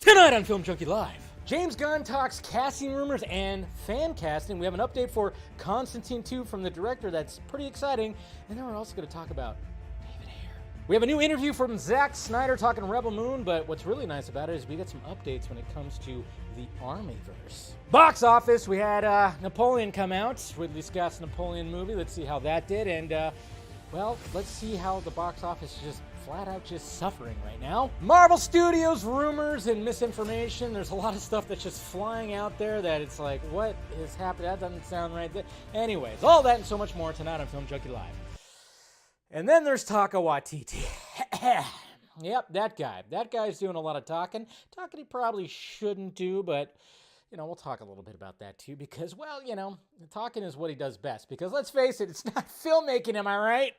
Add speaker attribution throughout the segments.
Speaker 1: Tonight on Film Junkie Live, James Gunn talks casting rumors and fan casting. We have an update for Constantine 2 from the director that's pretty exciting. And then we're also going to talk about David Ayer. We have a new interview from Zack Snyder talking Rebel Moon, but what's really nice about it is we got some updates when it comes to the Armyverse. Box office, we had Napoleon come out, Ridley Scott's Napoleon movie. Let's see how that did. And, well, let's see how the box office is just flat out just suffering right now. Marvel Studios rumors and misinformation. There's a lot of stuff that's just flying out there that it's like, what is happening? That doesn't sound right. Anyways, all that and so much more tonight on Film Junkie Live. And then there's Taika Waititi. Yep, that guy. That guy's doing a lot of talking. Talking he probably shouldn't do, but, you know, we'll talk a little bit about that too because, well, you know, talking is what he does best. Because let's face it, it's not filmmaking, am I right?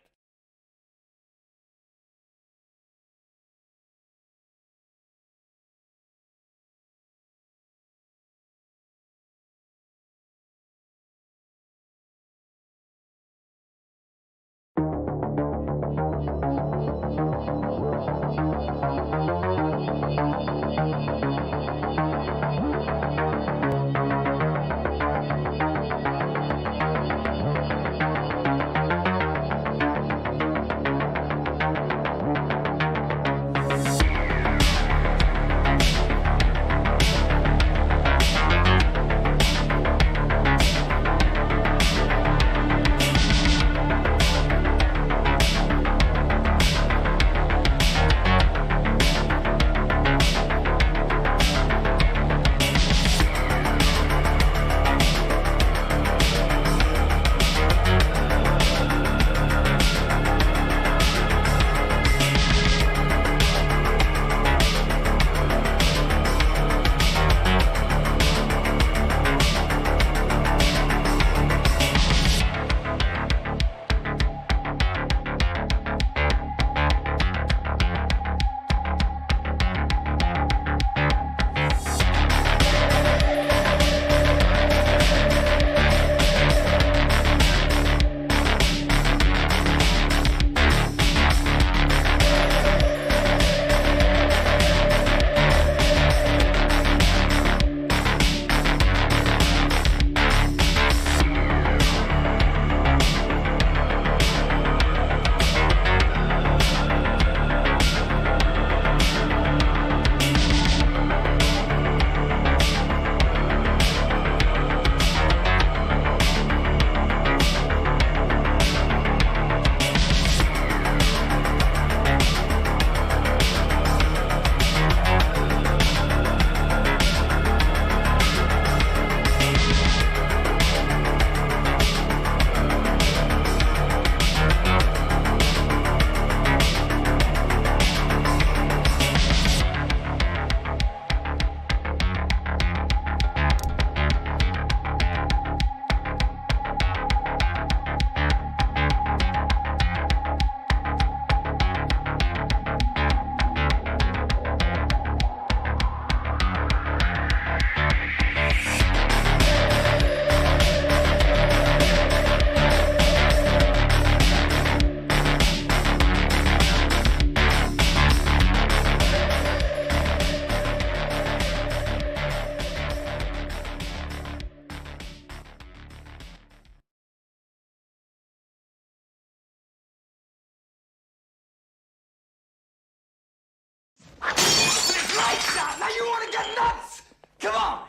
Speaker 2: Now you want to get nuts? Come on,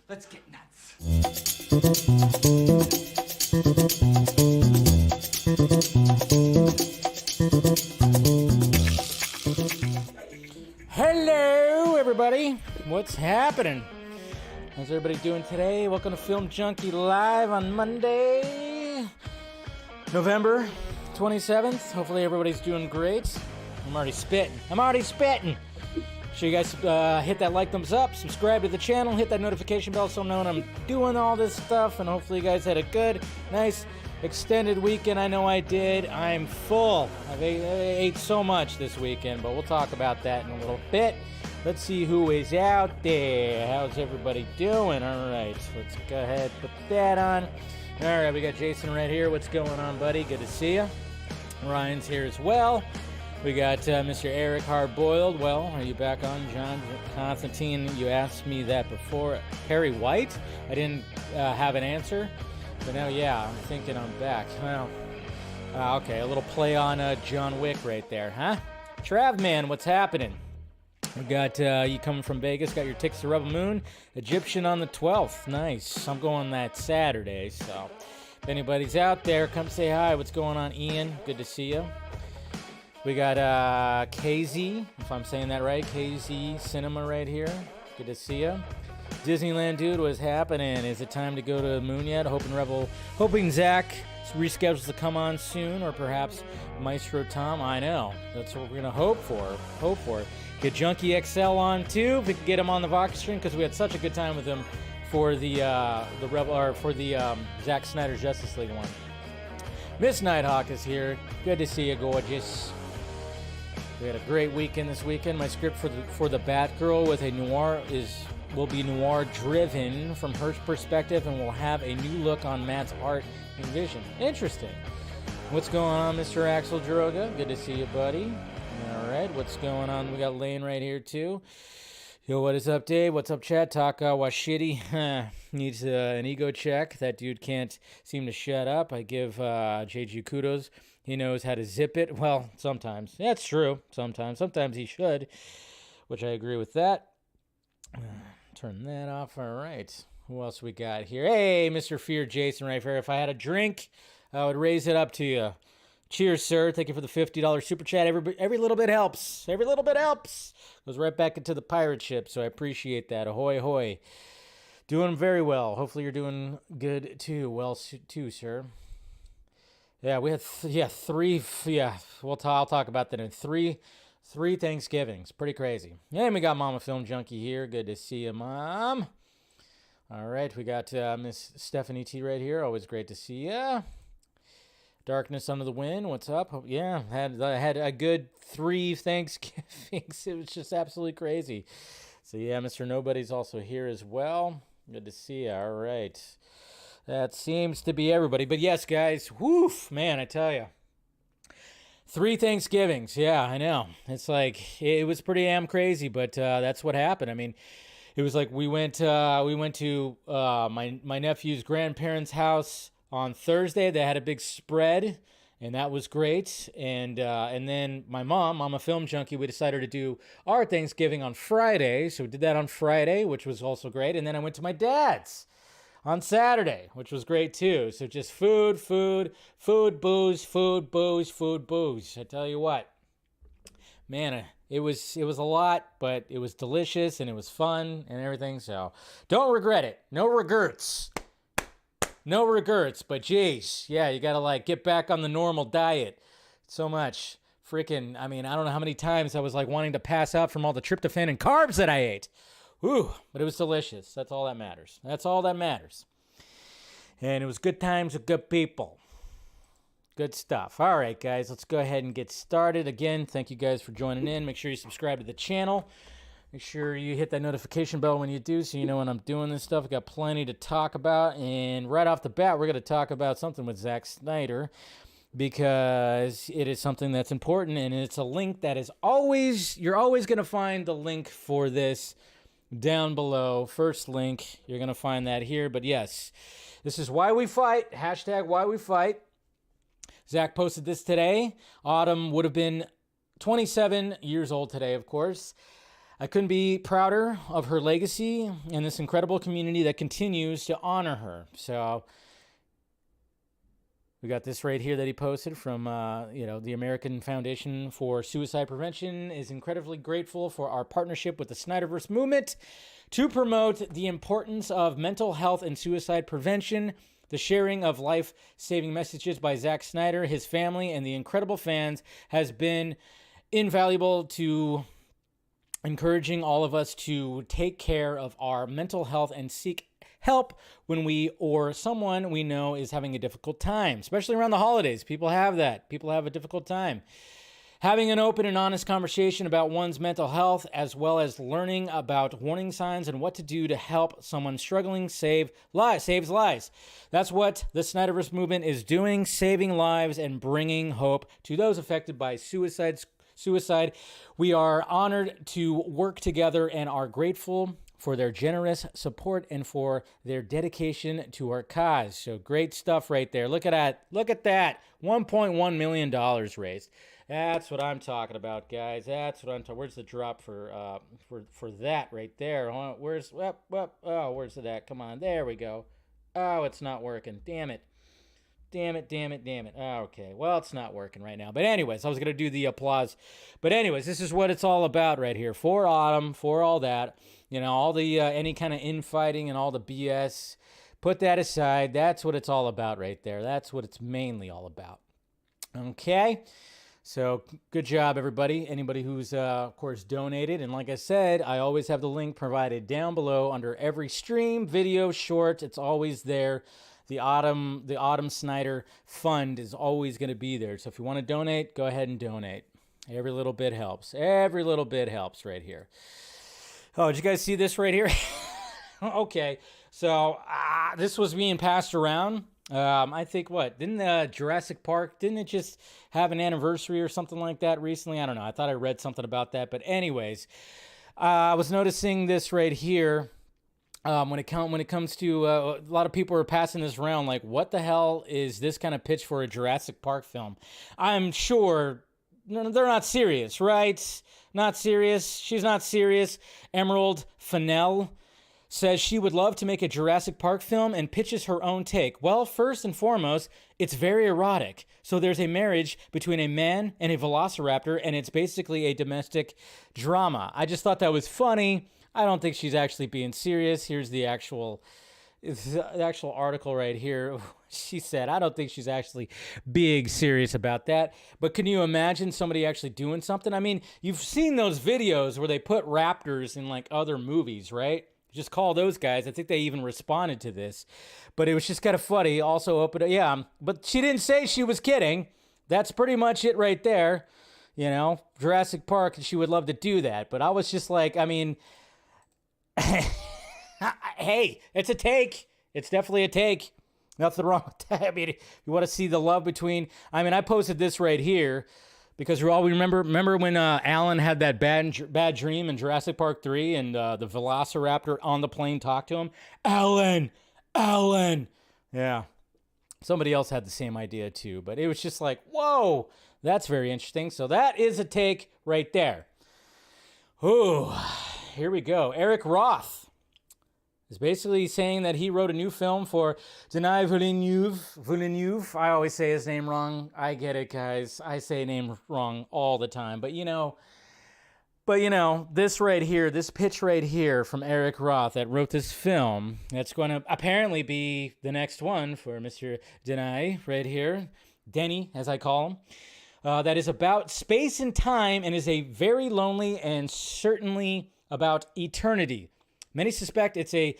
Speaker 2: let's get nuts.
Speaker 1: Hello, everybody. What's happening? How's everybody doing today? Welcome to Film Junkie Live on Monday, November 27th. Hopefully everybody's doing great. I'm already spitting. Sure you guys hit that like, thumbs up, subscribe to the channel, hit that notification bell so knowing I'm doing all this stuff, and hopefully you guys had a good, nice, extended weekend. I know I did. I'm full. I ate so much this weekend, but we'll talk about that in a little bit. Let's see who is out there. How's everybody doing? All right, let's go ahead and put that on. All right, we got Jason right here. What's going on, buddy? Good to see you. Ryan's here as well. We got Mr. Eric Hardboiled. Well, are you back on, John Constantine? You asked me that before. Perry White? I didn't have an answer. But now, yeah, I'm thinking I'm back. Well, okay, a little play on John Wick right there, huh? Travman, what's happening? We got you coming from Vegas, got your tickets to Rebel Moon. Egyptian on the 12th. Nice. I'm going that Saturday, so if anybody's out there, come say hi. What's going on, Ian? Good to see you. We got KZ, if I'm saying that right, KZ Cinema right here. Good to see you. Disneyland dude, what's happening? Is it time to go to the moon yet? Hoping Zack reschedules to come on soon, or perhaps Maestro Tom. I know. That's what we're gonna hope for. Get Junkee XL on too. If we could get him on the Vox stream, because we had such a good time with him for the Zack Snyder's Justice League one. Miss Nighthawk is here. Good to see you, gorgeous. We had a great weekend this weekend. My script for the Batgirl with a will be noir driven from her perspective, and will have a new look on Matt's art and vision. Interesting. What's going on, Mr. Axel Droga? Good to see you, buddy. All right, what's going on? We got Lane right here too. Yo, what is up, Dave? What's up, chat? Taika Waititi needs an ego check. That dude can't seem to shut up. I give JG kudos. He knows how to zip it. Well, sometimes. That's true. Sometimes he should, which I agree with that. Turn that off. All right. Who else we got here? Hey, Mr. Fear Jason right here. If I had a drink, I would raise it up to you. Cheers, sir. Thank you for the $50 super chat. Every little bit helps. Every little bit helps. Goes right back into the pirate ship, so I appreciate that. Ahoy, ahoy. Doing very well. Hopefully you're doing good, too. Well, too, sir. Yeah, we had, three, I'll talk about that in three Thanksgivings. Pretty crazy. And we got Mama Film Junkie here. Good to see you, Mom. All right, we got Miss Stephanie T right here. Always great to see ya. Darkness Under the Wind, what's up? Yeah, I had a good 3 Thanksgivings. It was just absolutely crazy. So yeah, Mr. Nobody's also here as well. Good to see you. All right. That seems to be everybody. But yes, guys, woof, man, I tell you. 3 Thanksgivings. Yeah, I know. It's like, it was pretty damn crazy, but that's what happened. I mean, it was like we went to my nephew's grandparents' house on Thursday. They had a big spread, and that was great. And then my mom, I'm a film junkie, we decided to do our Thanksgiving on Friday. So we did that on Friday, which was also great. And then I went to my dad's on Saturday, which was great too. So just food, booze. I tell you what, man, it was a lot, but it was delicious and it was fun and everything. So don't regret it. No regrets. But geez, yeah, you gotta get back on the normal diet. So much freaking, I mean, I don't know how many times I was wanting to pass out from all the tryptophan and carbs that I ate. Whew, but it was delicious. That's all that matters. And it was good times with good people. Good stuff. All right, guys, let's go ahead and get started. Again, thank you guys for joining in. Make sure you subscribe to the channel. Make sure you hit that notification bell when you do, so you know when I'm doing this stuff. I've got plenty to talk about. And right off the bat, we're going to talk about something with Zack Snyder, because it is something that's important, and it's a link that is you're always going to find the link for this down below. First link, you're going to find that here. But yes, this is Why We Fight, hashtag Why We Fight. Zack posted this today. Autumn would have been 27 years old today, of course. I couldn't be prouder of her legacy and this incredible community that continues to honor her. So we got this right here that he posted from, the American Foundation for Suicide Prevention is incredibly grateful for our partnership with the Snyderverse movement to promote the importance of mental health and suicide prevention. The sharing of life-saving messages by Zack Snyder, his family, and the incredible fans has been invaluable to encouraging all of us to take care of our mental health and seek help when we or someone we know is having a difficult time, especially around the holidays. People have that. People have a difficult time. Having an open and honest conversation about one's mental health, as well as learning about warning signs and what to do to help someone struggling saves lives. That's what the Snyderverse movement is doing, saving lives and bringing hope to those affected by suicide suicide. We are honored to work together and are grateful for their generous support and for their dedication to our cause. So great stuff right there. Look at that. Look at that. $1.1 million raised. That's what I'm talking about, guys. That's what I'm talking. Where's the drop for that right there? Where's where's that? Come on, there we go. Oh, it's not working. Damn it. Okay, well, it's not working right now. But anyways, I was gonna do the applause. But anyways, this is what it's all about right here. For Autumn, for all that, all the any kind of infighting and all the BS. Put that aside. That's what it's all about right there. That's what it's mainly all about. Okay. So good job, everybody. Anybody who's, of course, donated. And like I said, I always have the link provided down below under every stream, video, short. It's always there. The Autumn Snyder Fund is always going to be there. So if you want to donate, go ahead and donate. Every little bit helps. Every little bit helps right here. Oh, did you guys see this right here? Okay. So this was being passed around. I think didn't Jurassic Park, didn't it just have an anniversary or something like that recently? I don't know. I thought I read something about that. But anyways, I was noticing this right here. When it comes to a lot of people are passing this around, like, what the hell is this kind of pitch for a Jurassic Park film? I'm sure they're not serious, right? Not serious. She's not serious. Emerald Fennell says she would love to make a Jurassic Park film and pitches her own take. Well, first and foremost, it's very erotic. So there's a marriage between a man and a velociraptor, and it's basically a domestic drama. I just thought that was funny. I don't think she's actually being serious. Here's the actual article right here. She said, I don't think she's actually being serious about that. But can you imagine somebody actually doing something? I mean, you've seen those videos where they put raptors in like other movies, right? Just call those guys. I think they even responded to this. But it was just kind of funny. Also but she didn't say she was kidding. That's pretty much it right there. Jurassic Park, she would love to do that. But I was just like, I mean, hey, it's a take. It's definitely a take. Nothing wrong with that. I mean, if you want to see the love between, I posted this right here because we all remember when Alan had that bad dream in Jurassic Park 3 and the Velociraptor on the plane talked to him. Alan. Yeah. Somebody else had the same idea too, but it was just like, whoa, that's very interesting. So that is a take right there. Ooh, here we go. Eric Roth is basically saying that he wrote a new film for Denis Villeneuve. I always say his name wrong. I get it, guys. I say name wrong all the time. But this right here, this pitch right here from Eric Roth that wrote this film, that's going to apparently be the next one for Mr. Denis right here. Denis, as I call him. That is about space and time and is a very lonely and certainly about eternity. Many suspect it's going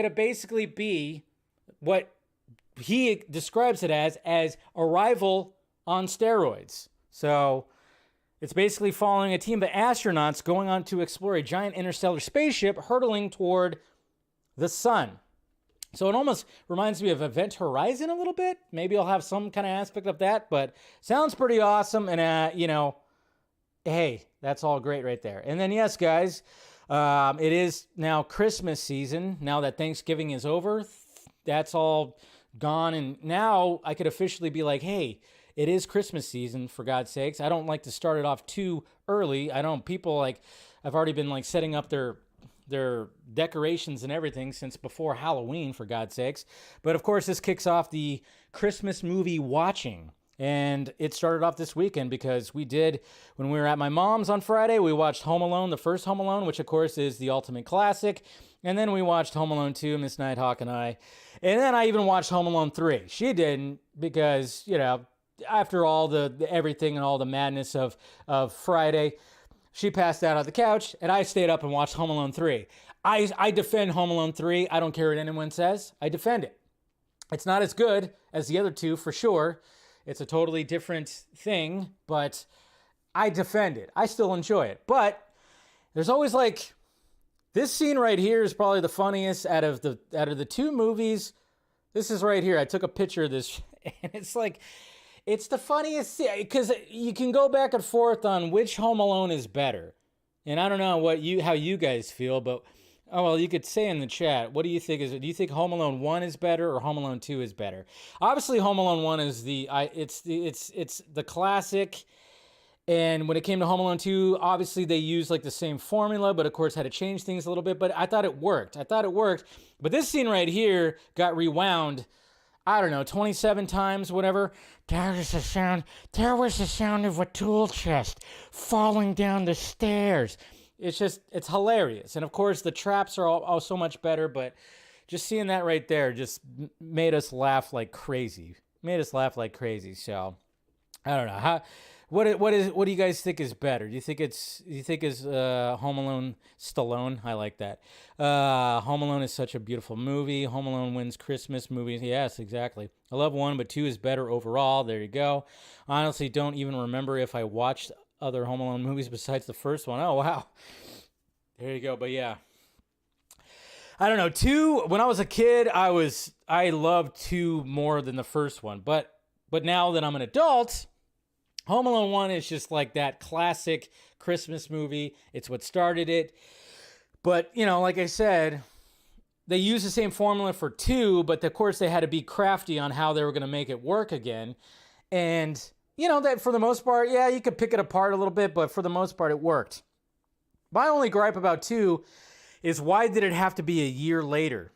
Speaker 1: to basically be what he describes it as Arrival on steroids. So it's basically following a team of astronauts going on to explore a giant interstellar spaceship hurtling toward the sun. So it almost reminds me of Event Horizon a little bit. Maybe I'll have some kind of aspect of that, but sounds pretty awesome. And, hey, that's all great right there. And then, yes, guys, it is now Christmas season. Now that Thanksgiving is over, that's all gone. And now I could officially be like, hey, it is Christmas season, for God's sakes. I don't like to start it off too early. People I've already been setting up their decorations and everything since before Halloween, for God's sakes. But of course, this kicks off the Christmas movie watching. And it started off this weekend because when we were at my mom's on Friday, we watched Home Alone, the first Home Alone, which of course is the ultimate classic. And then we watched Home Alone 2, Miss Nighthawk and I. And then I even watched Home Alone 3. She didn't because, after all the everything and all the madness of Friday, she passed out on the couch, and I stayed up and watched Home Alone 3. I defend Home Alone 3. I don't care what anyone says. I defend it. It's not as good as the other two, for sure. It's a totally different thing, but I defend it. I still enjoy it. But there's always this scene right here is probably the funniest out of the two movies. This is right here. I took a picture of this, and it's It's the funniest because you can go back and forth on which Home Alone is better. And I don't know how you guys feel, but you could say in the chat, what do you think do you think Home Alone 1 is better or Home Alone 2 is better? Obviously Home Alone 1 is it's the classic. And when it came to Home Alone 2, obviously they used like the same formula, but of course had to change things a little bit, but I thought it worked. But this scene right here got rewound, I don't know, 27 times, whatever. There was the sound of a tool chest falling down the stairs. It's hilarious. And of course the traps are all so much better, but just seeing that right there just made us laugh like crazy. So I don't know. What do you guys think is better? Do you think it's Home Alone Stallone? I like that. Home Alone is such a beautiful movie. Home Alone wins Christmas movies. Yes, exactly. I love 1, but 2 is better overall. There you go. Honestly, don't even remember if I watched other Home Alone movies besides the first one. Oh wow. There you go. But yeah. I don't know. 2, when I was a kid, I loved 2 more than the first one. But now that I'm an adult, Home Alone 1 is just like that classic Christmas movie. It's what started it. But, like I said, they used the same formula for 2, but of course they had to be crafty on how they were going to make it work again. And, that for the most part, yeah, you could pick it apart a little bit, but for the most part it worked. My only gripe about 2 is why did it have to be a year later?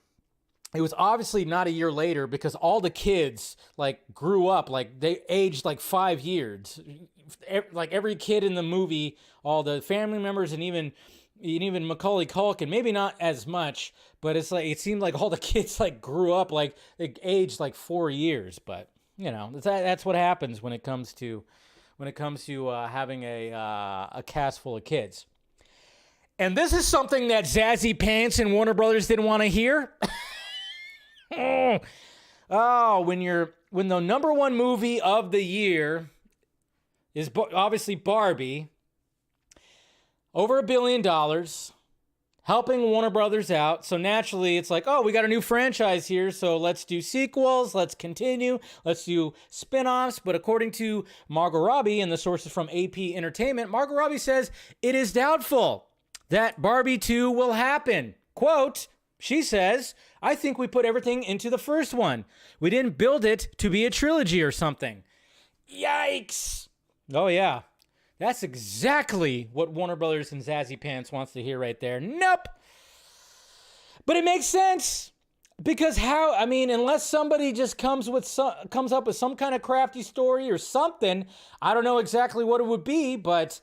Speaker 1: It was obviously not a year later because all the kids grew up, they aged 5 years. Like every kid in the movie, all the family members and even Macaulay Culkin, maybe not as much, but it seemed like all the kids grew up they aged 4 years. But that's what happens when it comes to having a cast full of kids. And this is something that Zazzy Pants and Warner Brothers didn't want to hear. when the number 1 movie of the year is obviously Barbie, over $1 billion, helping Warner Brothers out. So naturally it's we got a new franchise here, so let's do sequels, let's continue, let's do spin-offs. But according to Margot Robbie and the sources from AP Entertainment, Margot Robbie says it is doubtful that Barbie 2 will happen. Quote, she says, I think we put everything into the first one. We didn't build it to be a trilogy or something. Yikes. Oh, yeah. That's exactly what Warner Brothers and Zazzy Pants wants to hear right there. Nope. But it makes sense. Because unless somebody just comes up with some kind of crafty story or something, I don't know exactly what it would be, but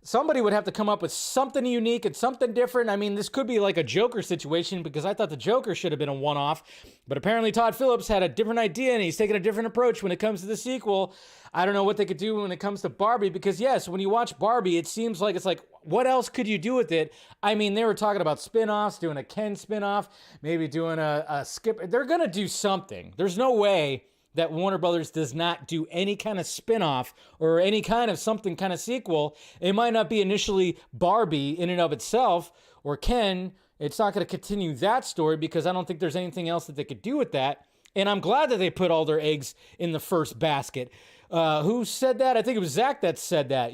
Speaker 1: somebody would have to come up with something unique and something different. This could be like a Joker situation because I thought the Joker should have been a one-off. But apparently Todd Phillips had a different idea and he's taking a different approach when it comes to the sequel. I don't know what they could do when it comes to Barbie because, yes, when you watch Barbie, it seems like what else could you do with it? They were talking about spin-offs, doing a Ken spin-off, maybe doing a skip. They're going to do something. There's no way that Warner Brothers does not do any kind of spin-off or any kind of something kind of sequel. It might not be initially Barbie in and of itself or Ken. It's not going to continue that story because I don't think there's anything else that they could do with that. And I'm glad that they put all their eggs in the first basket. Who said that? I think it was Zack that said that.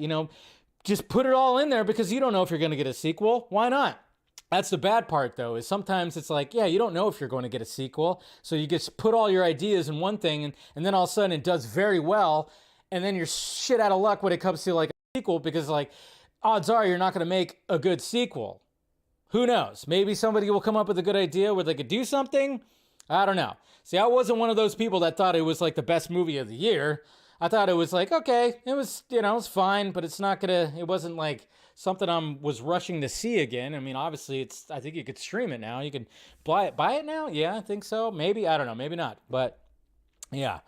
Speaker 1: Just put it all in there because you don't know if you're going to get a sequel. Why not? That's the bad part, though, is sometimes it's you don't know if you're going to get a sequel. So you just put all your ideas in one thing, and then all of a sudden it does very well, and then you're shit out of luck when it comes to a sequel because odds are you're not going to make a good sequel. Who knows? Maybe somebody will come up with a good idea where they could do something. I don't know. See, I wasn't one of those people that thought it was the best movie of the year. I thought it was okay, it was, it was fine, but it wasn't something I was rushing to see again. Obviously I think you could stream it now. You can buy it now. Yeah, I think so. Maybe, I don't know, maybe not. But yeah,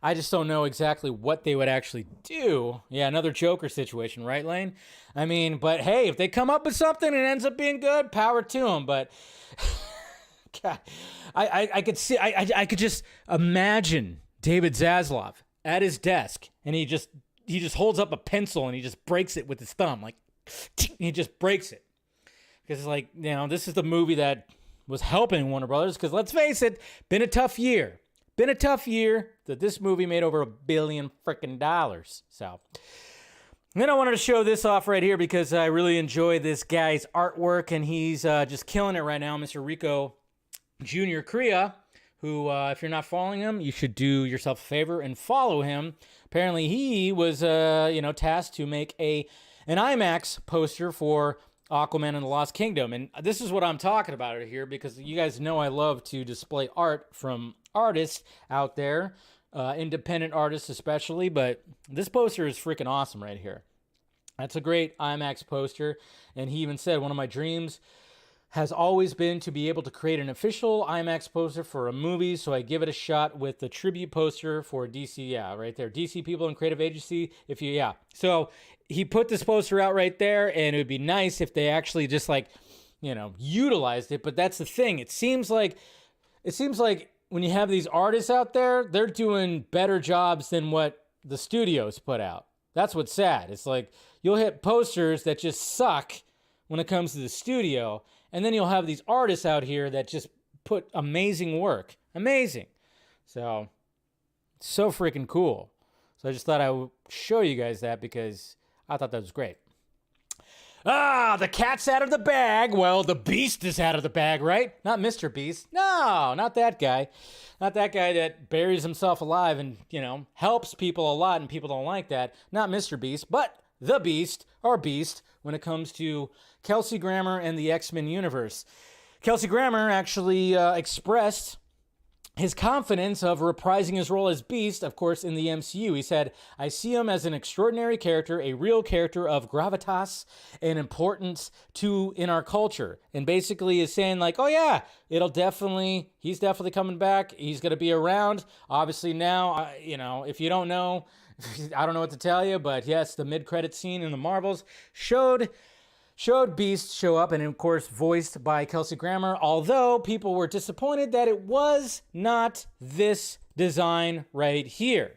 Speaker 1: I just don't know exactly what they would actually do. Yeah, another Joker situation, right, Lane? But hey, if they come up with something and it ends up being good, power to them. But God, I could see, I could just imagine David Zaslav at his desk, and he just holds up a pencil and he just breaks it with his thumb, he just breaks it. Because this is the movie that was helping Warner Brothers, because let's face it, been a tough year. been a tough year that this movie made over $1 billion frickin' dollars. So then I wanted to show this off right here because I really enjoy this guy's artwork, and he's just killing it right now, Mr. Rico Jr. Korea, who, if you're not following him, you should do yourself a favor and follow him. Apparently, he was, tasked to make an IMAX poster for Aquaman and the Lost Kingdom. And this is what I'm talking about here, because you guys know I love to display art from artists out there, independent artists especially, but this poster is freaking awesome right here. That's a great IMAX poster, and he even said, one of my dreams has always been to be able to create an official IMAX poster for a movie, so I give it a shot with the tribute poster for DC. Yeah, right there. DC People and Creative Agency. So he put this poster out right there, and it would be nice if they actually just utilized it. But that's the thing. It seems like when you have these artists out there, they're doing better jobs than what the studios put out. That's what's sad. It's like you'll hit posters that just suck when it comes to the studio, and then you'll have these artists out here that just put amazing work. Amazing. So freaking cool. So I just thought I would show you guys that because I thought that was great. The cat's out of the bag. Well, the Beast is out of the bag, right? Not Mr. Beast. No, not that guy. Not that guy that buries himself alive and, helps people a lot and people don't like that. Not Mr. Beast, but the Beast, or Beast, when it comes to Kelsey Grammer and the X-Men universe. Kelsey Grammer actually expressed his confidence of reprising his role as Beast, of course, in the MCU. He said, I see him as an extraordinary character, a real character of gravitas and importance in our culture. And basically is saying oh yeah, he's definitely coming back. He's going to be around. Obviously now, if you don't know, I don't know what to tell you, but yes, the mid-credit scene in the Marvels showed Beast show up, and of course voiced by Kelsey Grammer, although people were disappointed that it was not this design right here.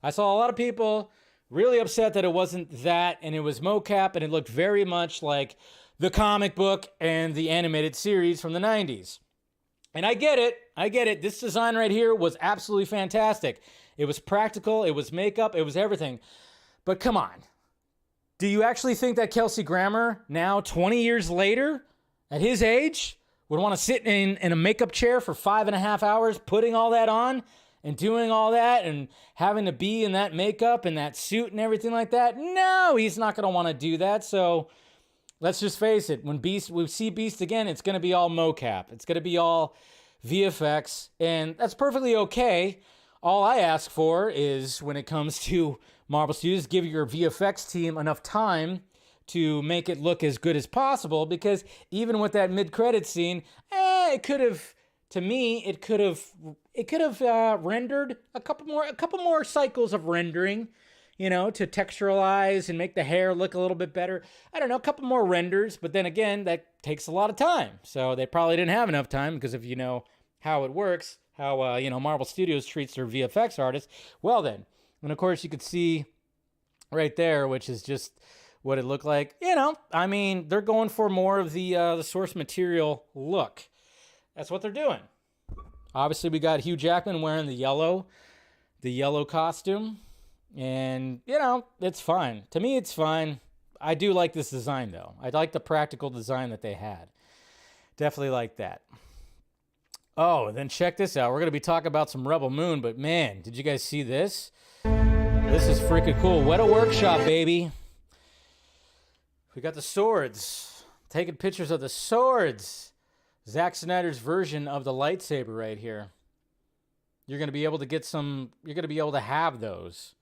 Speaker 1: I saw a lot of people really upset that it wasn't that, and it was mocap, and it looked very much like the comic book and the animated series from the 90s. And I get it. This design right here was absolutely fantastic. It was practical, it was makeup, it was everything. But come on. Do you actually think that Kelsey Grammer, now 20 years later, at his age, would want to sit in a makeup chair for 5.5 hours, putting all that on and doing all that and having to be in that makeup and that suit and everything like that? No, he's not going to want to do that. So let's just face it. When we see Beast again, it's going to be all mocap. It's going to be all VFX, and that's perfectly okay. All I ask for is, when it comes to Marvel Studios, give your VFX team enough time to make it look as good as possible, because even with that mid-credit scene, it could have rendered a couple more cycles of rendering, to texturalize and make the hair look a little bit better. I don't know, a couple more renders, but then again, that takes a lot of time. So they probably didn't have enough time, because if you know how it works, how Marvel Studios treats their VFX artists, well then. And of course, you could see right there, which is just what it looked like. They're going for more of the source material look. That's what they're doing. Obviously, we got Hugh Jackman wearing the yellow costume. And, it's fine. To me, it's fine. I do like this design, though. I like the practical design that they had. Definitely like that. Oh, and then check this out. We're going to be talking about some Rebel Moon, but man, did you guys see this? This is freaking cool. What a workshop, baby. We got the swords. Taking pictures of the swords. Zack Snyder's version of the lightsaber right here. You're going to be able to you're going to be able to have those.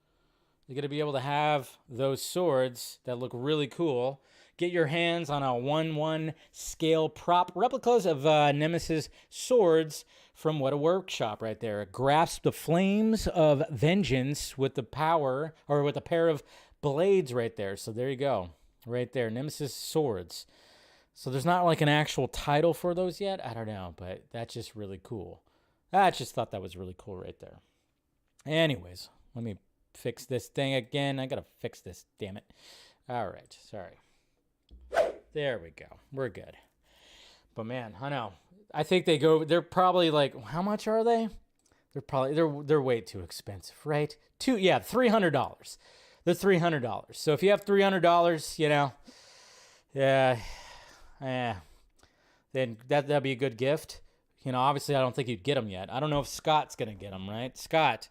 Speaker 1: You're going to be able to have those swords that look really cool. Get your hands on a 1:1 scale prop replicas of Nemesis swords from What a Workshop right there. Grasp the flames of vengeance with the power, or with a pair of blades right there. So there you go. Right there. Nemesis swords. So there's not like an actual title for those yet. I don't know, but that's just really cool. I just thought that was really cool right there. Anyways, let me fix this thing again. I got to fix this, damn it. All right. Sorry. There we go. We're good. But man, I know. I think they're probably like, how much are they? they're way too expensive, right? $300. They're $300. So if you have $300, then that'd be a good gift. Obviously I don't think you'd get them yet. I don't know if Scott's gonna get them, right? Scott,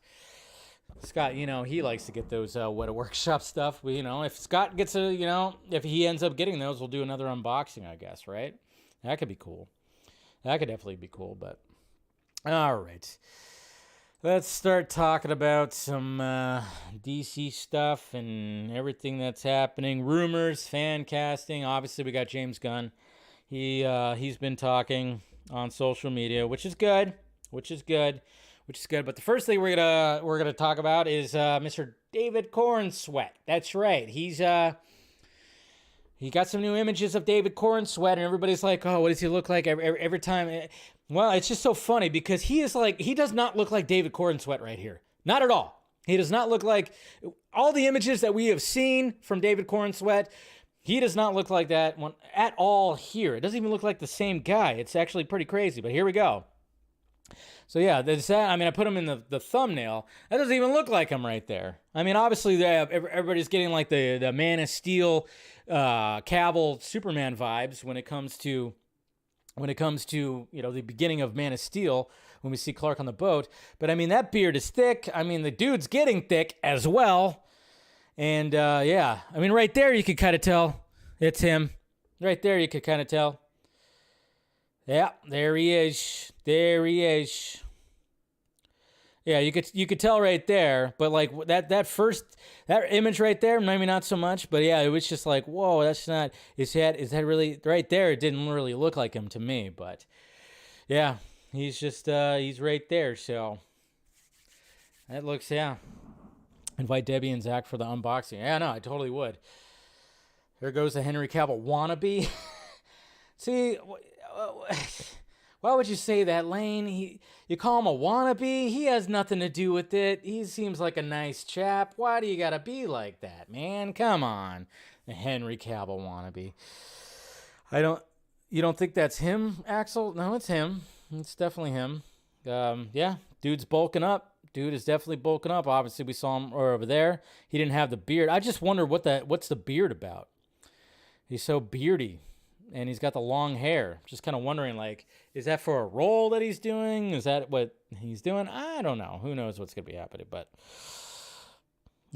Speaker 1: he likes to get those Weta Workshop stuff. If Scott gets if he ends up getting those, we'll do another unboxing, I guess, right? That could be cool. That could definitely be cool, but all right. Let's start talking about some DC stuff and everything that's happening. Rumors, fan casting. Obviously, we got James Gunn. He's been talking on social media, which is good. But the first thing we're gonna talk about is Mr. David Cornsweet. That's right. He got some new images of David Cornsweet, and everybody's like, "Oh, what does he look like?" Every time. Well, it's just so funny because he does not look like David Cornsweet right here. Not at all. He does not look like all the images that we have seen from David Cornsweet. He does not look like that one at all here. It doesn't even look like the same guy. It's actually pretty crazy, but here we go. So yeah, there's that. I put him in the thumbnail. That doesn't even look like him right there. Obviously, everybody's getting like the Man of Steel, Cavill, Superman vibes when it comes to the beginning of Man of Steel when we see Clark on the boat. But that beard is thick. The dude's getting thick as well. And right there you could kind of tell it's him. Right there you could kind of tell. Yeah, there he is. Yeah, you could tell right there, but like that image right there, maybe not so much, but yeah, it was just like, whoa, that's not is that really right there? It didn't really look like him to me, but yeah, he's just he's right there, so that looks Invite Debbie and Zack for the unboxing. Yeah, no, I totally would. There goes the Henry Cavill wannabe. See, why would you say that, Lane? You call him a wannabe? He has nothing to do with it. He seems like a nice chap. Why do you gotta be like that, man? Come on. The Henry Cavill wannabe. You don't think that's him, Axel? No, it's him. It's definitely him. Yeah, dude's bulking up. Dude is definitely bulking up. Obviously, we saw him over there. He didn't have the beard. I just wonder what's the beard about? He's so beardy. And he's got the long hair. Just kind of wondering, like, is that for a role that he's doing? Is that what he's doing? I don't know. Who knows what's going to be happening. But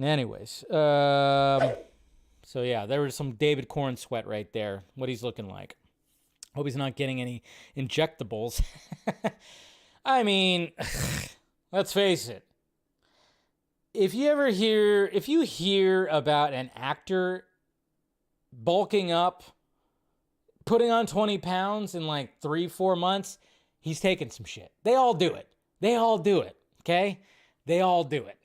Speaker 1: anyways. So, yeah, there was some David Cornsweet right there. What he's looking like. Hope he's not getting any injectables. Let's face it. If you hear about an actor bulking up, putting on 20 pounds in like 3-4 months, he's taking some shit. They all do it. Okay? They all do it.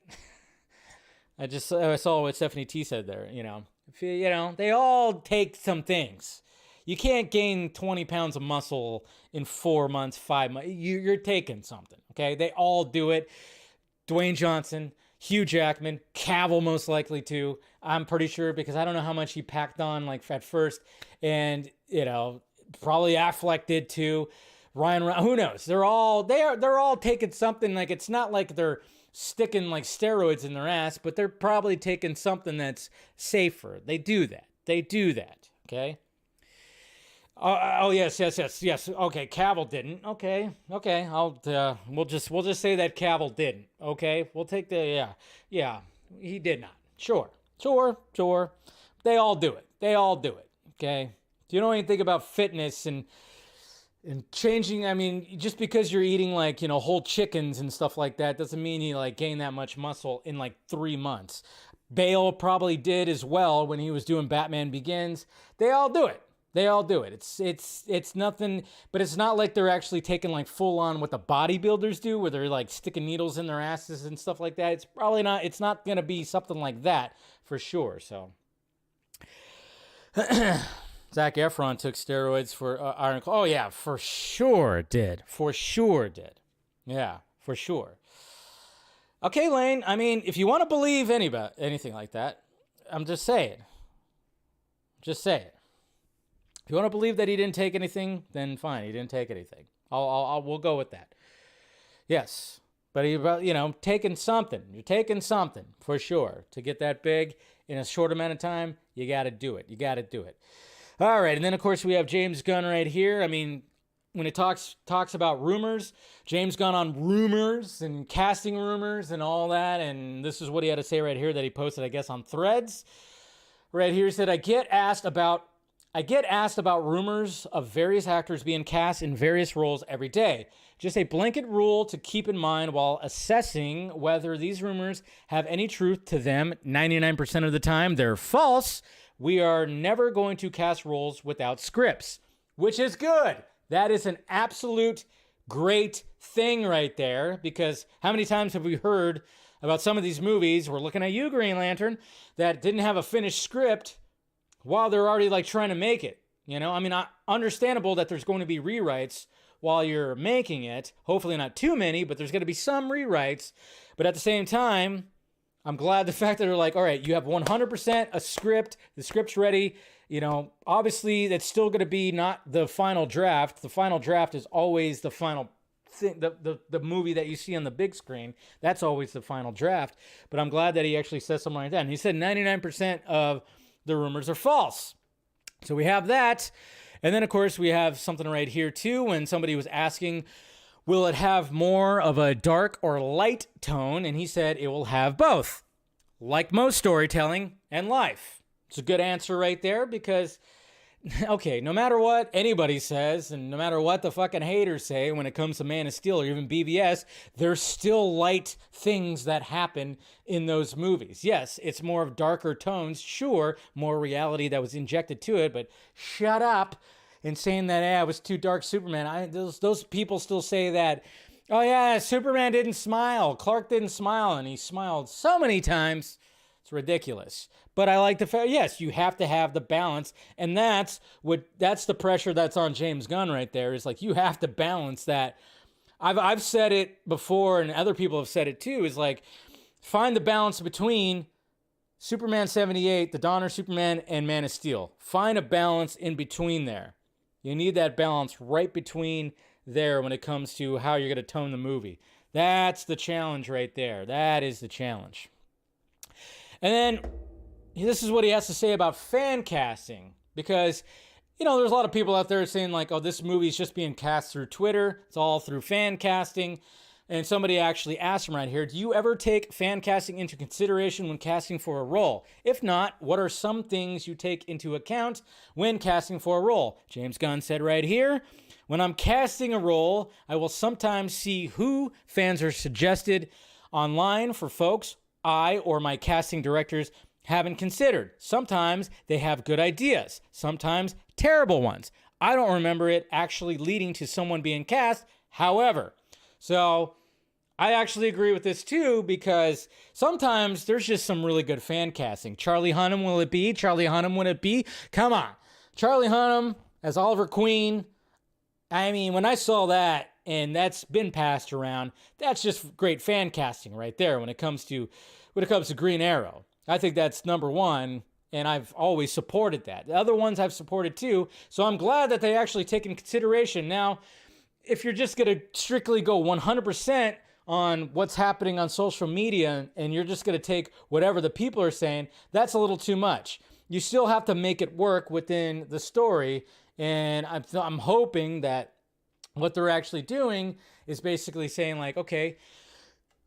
Speaker 1: I saw what Stephanie T said there, they all take some things. You can't gain 20 pounds of muscle in 4 months, 5 months. You're taking something, okay? They all do it. Dwayne Johnson, Hugh Jackman, Cavill most likely too. I'm pretty sure because I don't know how much he packed on like at first. And, probably Affleck did too. Ryan, who knows? They're all taking something. Like, it's not like they're sticking like steroids in their ass, but they're probably taking something that's safer. They do that. Okay. Oh yes. Okay, Cavill didn't. Okay. We'll just say that Cavill didn't. Okay, we'll take the yeah. He did not. Sure. They all do it. Okay. Do you know anything about fitness and changing? Just because you're eating like whole chickens and stuff like that doesn't mean you like gain that much muscle in like 3 months. Bale probably did as well when he was doing Batman Begins. They all do it. It's nothing, but it's not like they're actually taking like full on what the bodybuilders do, where they're like sticking needles in their asses and stuff like that. It's not going to be something like that for sure. So Zac Efron took steroids for Iron Claw. Oh yeah, for sure did. Yeah, for sure. Okay, Lane, if you want to believe anything like that, I'm just saying. If you want to believe that he didn't take anything, then fine. He didn't take anything. We'll go with that. Yes. But taking something. You're taking something for sure. To get that big in a short amount of time, you got to do it. You got to do it. All right, and then of course we have James Gunn right here. I mean, when it talks about rumors, James Gunn on rumors and casting rumors and all that, and this is what he had to say right here that he posted, I guess, on Threads. Right here, he said, I get asked about rumors of various actors being cast in various roles every day. Just a blanket rule to keep in mind while assessing whether these rumors have any truth to them. 99% of the time, they're false. We are never going to cast roles without scripts, which is good. That is an absolute great thing right there, because how many times have we heard about some of these movies, we're looking at you, Green Lantern, that didn't have a finished script while they're already like trying to make it? I mean, understandable that there's going to be rewrites while you're making it. Hopefully not too many, but there's going to be some rewrites. But at the same time, I'm glad the fact that they're like, all right, you have 100% a script. The script's ready. Obviously, that's still going to be not the final draft. The final draft is always the final thing, the movie that you see on the big screen. That's always the final draft. But I'm glad that he actually says something like that. And he said 99% of the rumors are false. So we have that. And then, of course, we have something right here, too, when somebody was asking, will it have more of a dark or light tone? And he said it will have both, like most storytelling and life. It's a good answer right there because, okay, no matter what anybody says and no matter what the fucking haters say when it comes to Man of Steel or even BVS, there's still light things that happen in those movies. Yes, it's more of darker tones, sure, more reality that was injected to it, but shut up and saying that, it was too dark Superman. Those people still say that, oh yeah, Superman didn't smile, Clark didn't smile, and he smiled so many times. It's ridiculous. But I like the fact, yes, you have to have the balance, and that's the pressure that's on James Gunn right there, is like you have to balance that. I've said it before, and other people have said it too, is like find the balance between Superman 78, The Donner Superman, and Man of Steel. Find a balance in between there. You need that balance right between there when it comes to how you're going to tone the movie. That's the challenge right there. That is the challenge. And then this is what he has to say about fan casting, because, there's a lot of people out there saying like, oh, this movie's just being cast through Twitter. It's all through fan casting. And somebody actually asked him right here, do you ever take fan casting into consideration when casting for a role? If not, what are some things you take into account when casting for a role? James Gunn said right here, when I'm casting a role, I will sometimes see who fans are suggested online for folks I or my casting directors haven't considered. Sometimes they have good ideas, sometimes terrible ones. I don't remember it actually leading to someone being cast, however. So I actually agree with this too, because sometimes there's just some really good fan casting. Charlie Hunnam, will it be? Charlie Hunnam, would it be? Come on. Charlie Hunnam as Oliver Queen. I mean, when I saw that, and that's been passed around, that's just great fan casting right there when it comes to Green Arrow. I think that's number one, and I've always supported that. The other ones I've supported too, so I'm glad that they actually take into consideration. Now, if you're just going to strictly go 100% on what's happening on social media and you're just going to take whatever the people are saying, that's a little too much. You still have to make it work within the story, and I'm hoping that what they're actually doing is basically saying like, okay,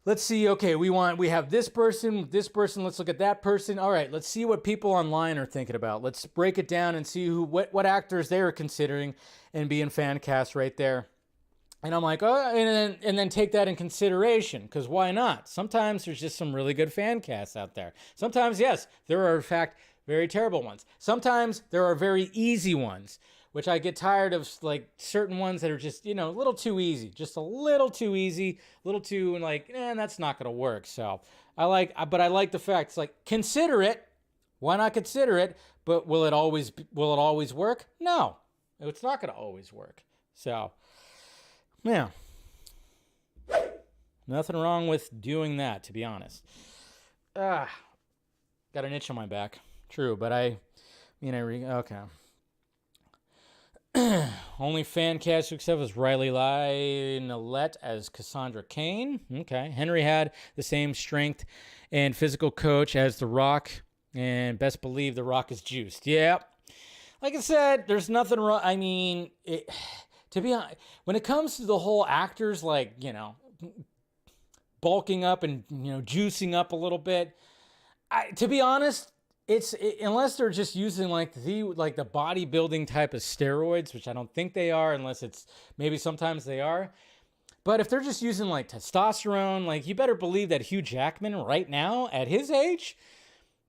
Speaker 1: let's see, okay, we have this person, let's look at that person. All right, let's see what people online are thinking about. Let's break it down and see what actors they are considering and being fan cast right there. And I'm like, oh, and then take that in consideration, because why not? Sometimes there's just some really good fan casts out there. Sometimes, yes, there are, in fact, very terrible ones. Sometimes there are very easy ones, which I get tired of, like certain ones that are just, a little too easy. Just a little too easy, a little too, and like, that's not going to work. So I like the fact, it's like, consider it. Why not consider it? But will it always work? No, it's not going to always work. So, yeah. Nothing wrong with doing that, to be honest. Got an itch on my back. True, but okay. Only fan cast except was Riley Nillette as Cassandra Cain. Okay. Henry had the same strength and physical coach as The Rock. And best believe The Rock is juiced. Yeah. Like I said, there's nothing wrong. I mean, to be honest, when it comes to the whole actors, like, bulking up and, juicing up a little bit, to be honest, unless they're just using like the bodybuilding type of steroids, which I don't think they are, unless it's maybe sometimes they are. But if they're just using like testosterone, like you better believe that Hugh Jackman right now at his age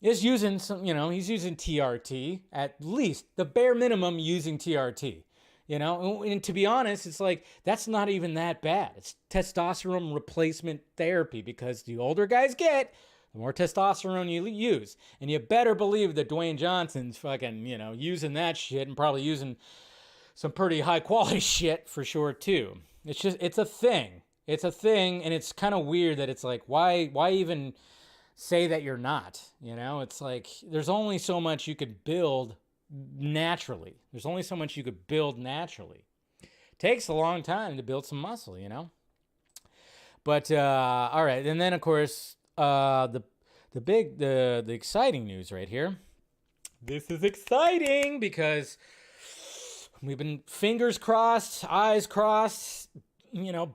Speaker 1: is using some, he's using TRT, at least the bare minimum using TRT, and to be honest, it's like, that's not even that bad. It's testosterone replacement therapy, because the older guys get, the more testosterone you use. And you better believe that Dwayne Johnson's fucking, using that shit, and probably using some pretty high quality shit for sure too. It's a thing. It's a thing, and it's kind of weird that it's like, why even say that you're not? It's like, there's only so much you could build naturally. Takes a long time to build some muscle, But all right, and then of course the exciting news right here. This is exciting because we've been fingers crossed, eyes crossed,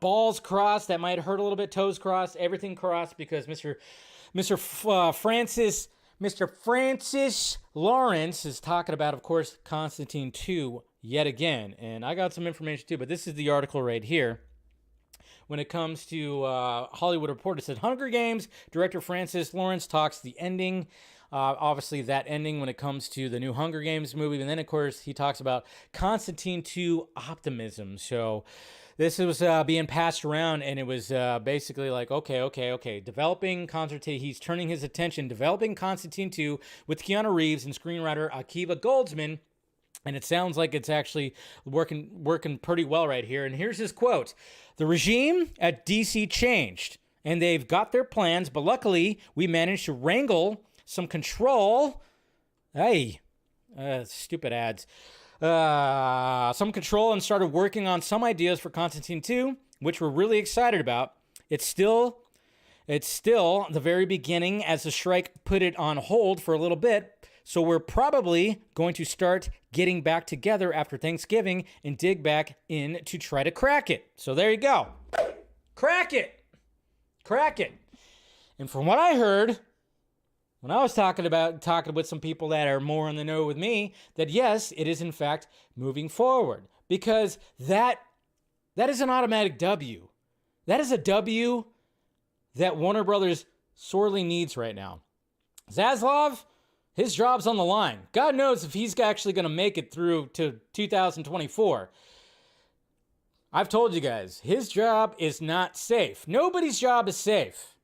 Speaker 1: balls crossed. That might hurt a little bit. Toes crossed, everything crossed, because Mr. Francis Lawrence is talking about, of course, Constantine 2 yet again. And I got some information too, but this is the article right here. When it comes to Hollywood Reporter, it said Hunger Games director Francis Lawrence talks the ending. Obviously, that ending when it comes to the new Hunger Games movie. And then, of course, he talks about Constantine 2 optimism. So this was being passed around, and it was basically like, okay. Developing Constantine, he's turning his attention, developing Constantine 2 with Keanu Reeves and screenwriter Akiva Goldsman. And it sounds like it's actually working pretty well right here. And here's his quote. The regime at DC changed, and they've got their plans, but luckily we managed to wrangle some control. Hey, stupid ads. Some control, and started working on some ideas for Constantine 2, which we're really excited about. It's still the very beginning, as the strike put it on hold for a little bit. So we're probably going to start getting back together after Thanksgiving and dig back in to try to crack it. So there you go. Crack it. And from what I heard, when I was talking with some people that are more in the know with me, that yes, it is in fact moving forward, because that is an automatic W. That is a W that Warner Brothers sorely needs right now. Zaslav, his job's on the line. God knows if he's actually going to make it through to 2024. I've told you guys, his job is not safe. Nobody's job is safe.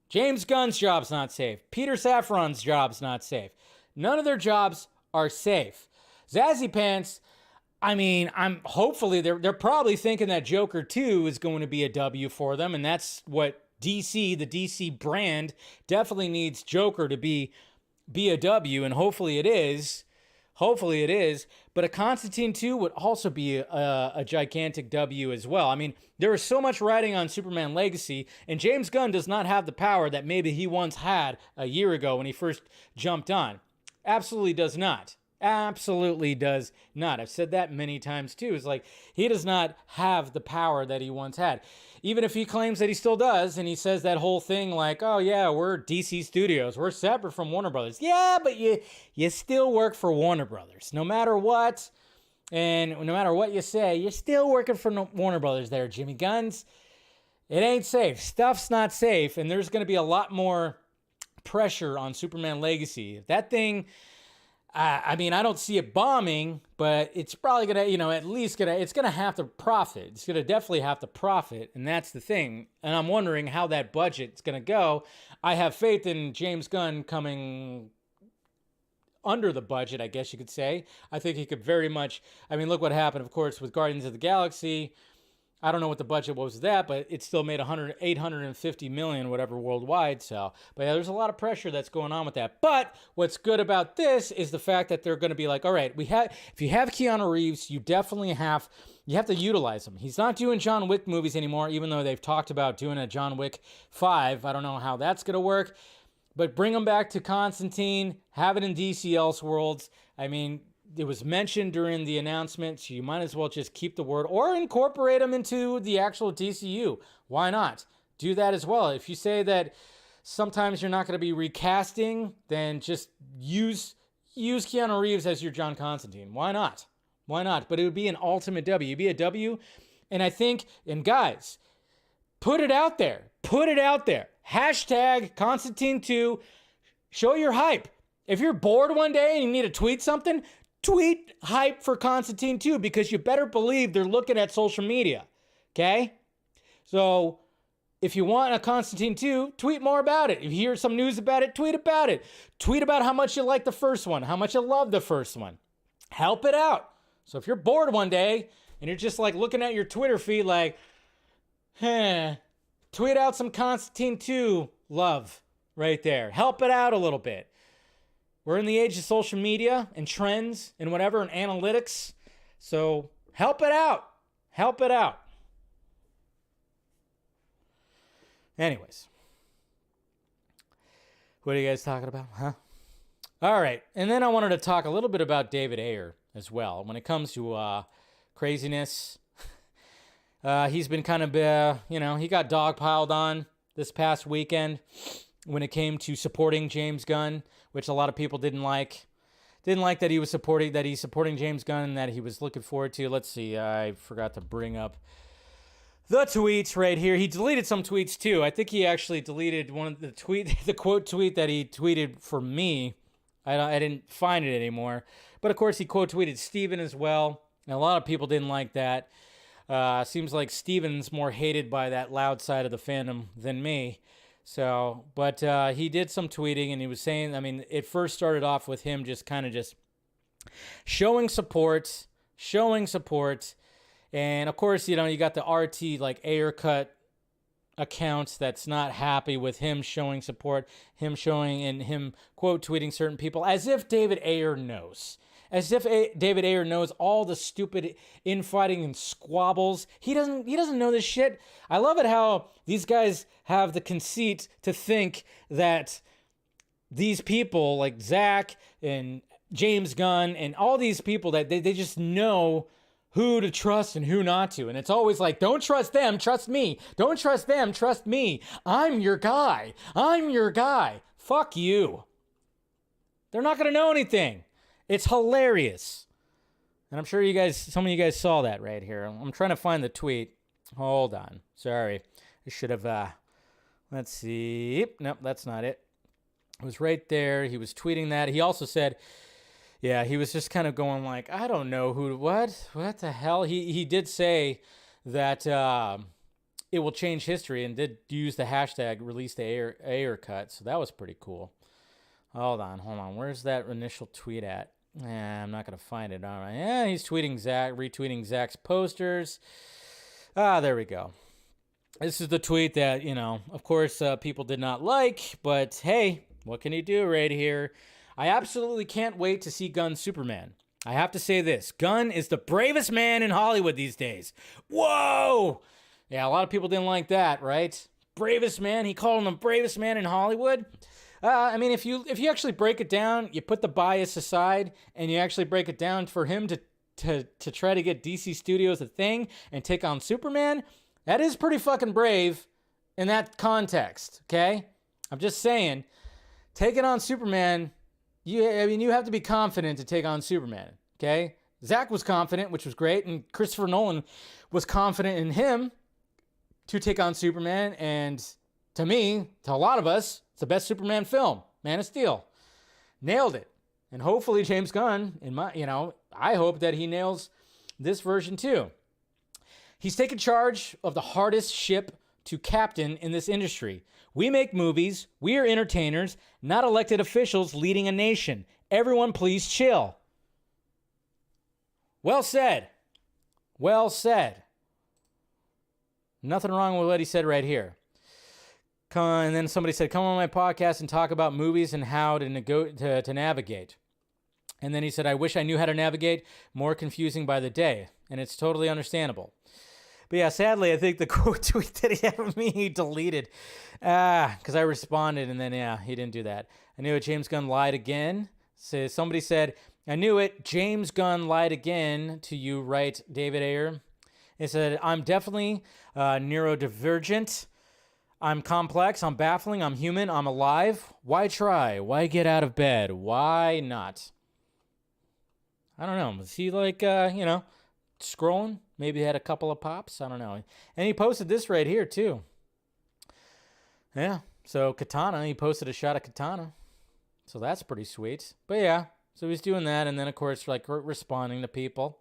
Speaker 1: James Gunn's job's not safe. Peter Safran's job's not safe. None of their jobs are safe. Zazzy Pants, I mean, hopefully they're probably thinking that Joker 2 is going to be a W for them, and that's what the DC brand definitely needs Joker to be a W, and hopefully it is. But a Constantine 2 would also be a gigantic W as well. I mean, there is so much riding on Superman Legacy, and James Gunn does not have the power that maybe he once had a year ago when he first jumped on. Absolutely does not. I've said that many times too. It's like, he does not have the power that he once had. Even if he claims that he still does, and he says that whole thing like, oh yeah, we're DC Studios, we're separate from Warner Brothers. Yeah, but you still work for Warner Brothers. No matter what, and no matter what you say, you're still working for Warner Brothers there, Jimmy Guns. It ain't safe. Stuff's not safe, and there's going to be a lot more pressure on Superman Legacy. If that thing... I mean, I don't see it bombing, but it's probably going to, it's going to have to profit. It's going to definitely have to profit, and that's the thing. And I'm wondering how that budget's going to go. I have faith in James Gunn coming under the budget, I guess you could say. I think he could very much, look what happened, of course, with Guardians of the Galaxy. I don't know what the budget was with that, but it still made 850 million, whatever, worldwide. So, but yeah, there's a lot of pressure that's going on with that. But what's good about this is the fact that they're going to be like, all right, if you have Keanu Reeves, you definitely have to utilize him. He's not doing John Wick movies anymore, even though they've talked about doing a John Wick 5. I don't know how that's going to work, but bring him back to Constantine, have it in DC Elseworlds. I mean, it was mentioned during the announcement, so you might as well just keep the word or incorporate them into the actual DCU. Why not? Do that as well. If you say that sometimes you're not going to be recasting, then just use Keanu Reeves as your John Constantine. Why not? Why not? But it would be an ultimate W. It'd be a W. And I think, and guys, put it out there. Put it out there. Hashtag Constantine 2. Show your hype. If you're bored one day and you need to tweet something, tweet hype for Constantine 2, because you better believe they're looking at social media. Okay? So if you want a Constantine 2, tweet more about it. If you hear some news about it, tweet about it. Tweet about how much you like the first one, how much you love the first one. Help it out. So if you're bored one day and you're just like looking at your Twitter feed like, tweet out some Constantine 2 love right there. Help it out a little bit. We're in the age of social media and trends and whatever and analytics. So help it out. Help it out. Anyways. What are you guys talking about? Huh? All right. And then I wanted to talk a little bit about David Ayer as well. When it comes to craziness, he's been kind of, he got dogpiled on this past weekend when it came to supporting James Gunn, which a lot of people didn't like. Didn't like that he's supporting James Gunn and that he was looking forward to. Let's see, I forgot to bring up the tweets right here. He deleted some tweets too. I think he actually deleted one of the quote tweet that he tweeted for me. I didn't find it anymore. But of course he quote tweeted Steven as well. And a lot of people didn't like that. Seems like Steven's more hated by that loud side of the fandom than me. So, but he did some tweeting and he was saying, I mean, it first started off with him just kind of just showing support. And of course, you got the RT like Ayer cut accounts that's not happy with him showing support, him showing and him quote tweeting certain people as if David Ayer knows. As if David Ayer knows all the stupid infighting and squabbles. He doesn't know this shit. I love it how these guys have the conceit to think that these people like Zack and James Gunn and all these people that they just know who to trust and who not to. And it's always like, don't trust them, trust me. Don't trust them, trust me. I'm your guy. Fuck you. They're not going to know anything. It's hilarious. And I'm sure some of you guys saw that right here. I'm trying to find the tweet. Hold on. Sorry. I should have, let's see. Nope, that's not it. It was right there. He was tweeting that. He also said, yeah, he was just kind of going like, I don't know what the hell? He did say that it will change history and did use the hashtag release the Ayer cut. So that was pretty cool. Hold on. Where's that initial tweet at? I'm not going to find it. All right. Yeah, he's retweeting Zack's posters. There we go. This is the tweet that, of course, people did not like. But, hey, what can you do right here? I absolutely can't wait to see Gunn's Superman. I have to say this. Gunn is the bravest man in Hollywood these days. Whoa! Yeah, a lot of people didn't like that, right? Bravest man. He called him the bravest man in Hollywood. I mean, if you actually break it down, you put the bias aside and you actually break it down for him to try to get DC Studios a thing and take on Superman, that is pretty fucking brave in that context, okay? I'm just saying, taking on Superman, you have to be confident to take on Superman, okay? Zack was confident, which was great, and Christopher Nolan was confident in him to take on Superman, and to me, to a lot of us, it's the best Superman film, Man of Steel. Nailed it. And hopefully James Gunn, I hope that he nails this version too. He's taken charge of the hardest ship to captain in this industry. We make movies. We are entertainers, not elected officials leading a nation. Everyone please chill. Well said. Well said. Nothing wrong with what he said right here. And then somebody said, come on my podcast and talk about movies and how to navigate. And then he said, I wish I knew how to navigate. More confusing by the day. And it's totally understandable. But yeah, sadly, I think the quote tweet that he had of me, he deleted. Because I responded, and then, yeah, he didn't do that. I knew it. James Gunn lied again. So somebody said, I knew it. James Gunn lied again to you, right, David Ayer? He said, I'm definitely neurodivergent. I'm complex. I'm baffling. I'm human. I'm alive. Why try? Why get out of bed? Why not? I don't know. Was he like, scrolling? Maybe he had a couple of pops? I don't know. And he posted this right here, too. Yeah. So Katana, he posted a shot of Katana. So that's pretty sweet. But yeah, so he's doing that. And then, of course, like responding to people.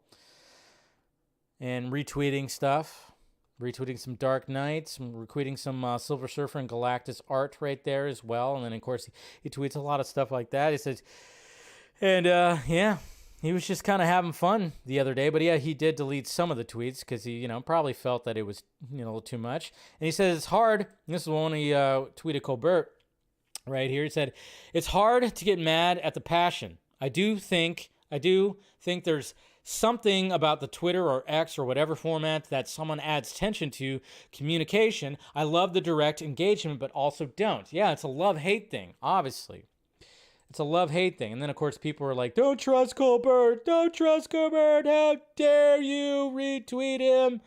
Speaker 1: And retweeting stuff. Retweeting some Dark Knight. Retweeting some Silver Surfer and Galactus art right there as well. And then, of course, he tweets a lot of stuff like that. He says, and yeah. He was just kind of having fun the other day, but yeah, he did delete some of the tweets because he, probably felt that it was, a little too much. And he says it's hard. This is one he tweeted Colbert right here. He said, it's hard to get mad at the passion. I do think there's something about the Twitter or X or whatever format that someone adds tension to communication. I love the direct engagement, but also don't. Yeah, it's a love-hate thing, obviously. It's a love-hate thing. And then, of course, people were like, don't trust Colbert. Don't trust Colbert. How dare you retweet him?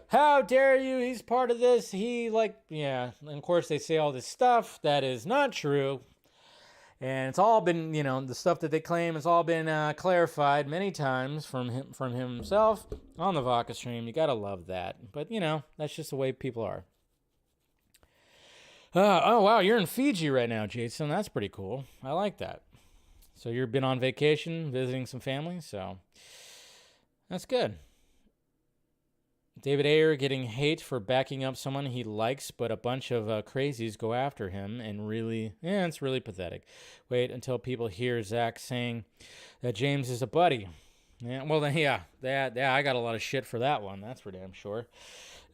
Speaker 1: How dare you? He's part of this. And of course, they say all this stuff that is not true. And it's all been, the stuff that they claim has all been clarified many times from himself on the Vodka stream. You got to love that. But, that's just the way people are. Oh, wow, you're in Fiji right now, Jason. That's pretty cool. I like that. So you've been on vacation, visiting some family, so that's good. David Ayer getting hate for backing up someone he likes, but a bunch of crazies go after him, and really, it's really pathetic. Wait until people hear Zack saying that James is a buddy. Yeah, well, then, yeah, I got a lot of shit for that one. That's for damn sure.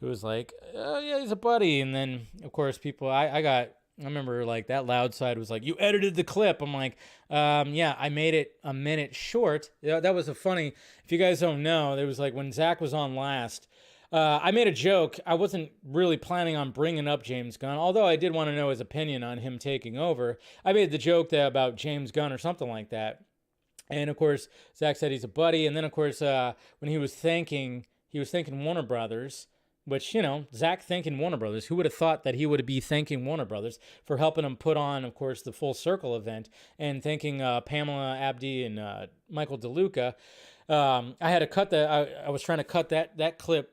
Speaker 1: It was like, oh, yeah, he's a buddy. And then, of course, people, I remember, like, that loud side was like, you edited the clip. I'm like, yeah, I made it a minute short. Yeah, that was a funny, if you guys don't know, there was like when Zack was on last, I made a joke. I wasn't really planning on bringing up James Gunn, although I did want to know his opinion on him taking over. I made the joke there about James Gunn or something like that. And, of course, Zack said he's a buddy. And then, of course, when he was thanking Warner Brothers, which, Zack thanking Warner Brothers, who would have thought that he would be thanking Warner Brothers for helping him put on, of course, the Full Circle event, and thanking Pamela Abdi and Michael DeLuca. I had to cut that. I was trying to cut that clip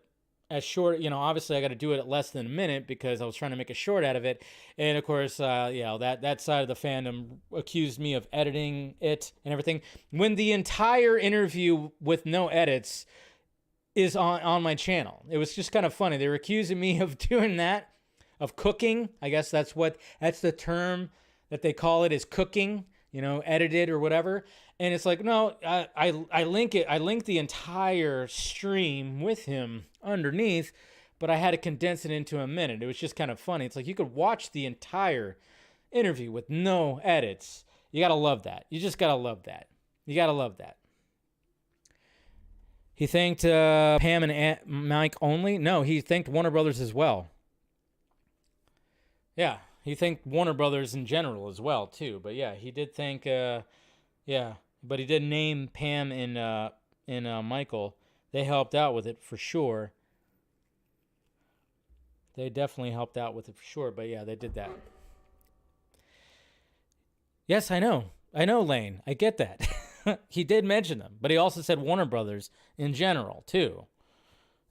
Speaker 1: as short, obviously I got to do it at less than a minute because I was trying to make a short out of it. And of course, that side of the fandom accused me of editing it and everything. When the entire interview with no edits is on my channel. It was just kind of funny. They were accusing me of doing that, of cooking. I guess that's the term that they call it, is cooking, edited or whatever. And it's like, no, I link the entire stream with him underneath, but I had to condense it into a minute. It was just kind of funny. It's like you could watch the entire interview with no edits. You got to love that. You just got to love that. You got to love that. He thanked Pam and Mike only? No, he thanked Warner Brothers as well. Yeah, he thanked Warner Brothers in general as well, too. But yeah, he did thank, but he did name Pam and Michael. They helped out with it for sure. They definitely helped out with it for sure, but yeah, they did that. Yes, I know, Lane. I get that. He did mention them, but he also said Warner Brothers in general, too.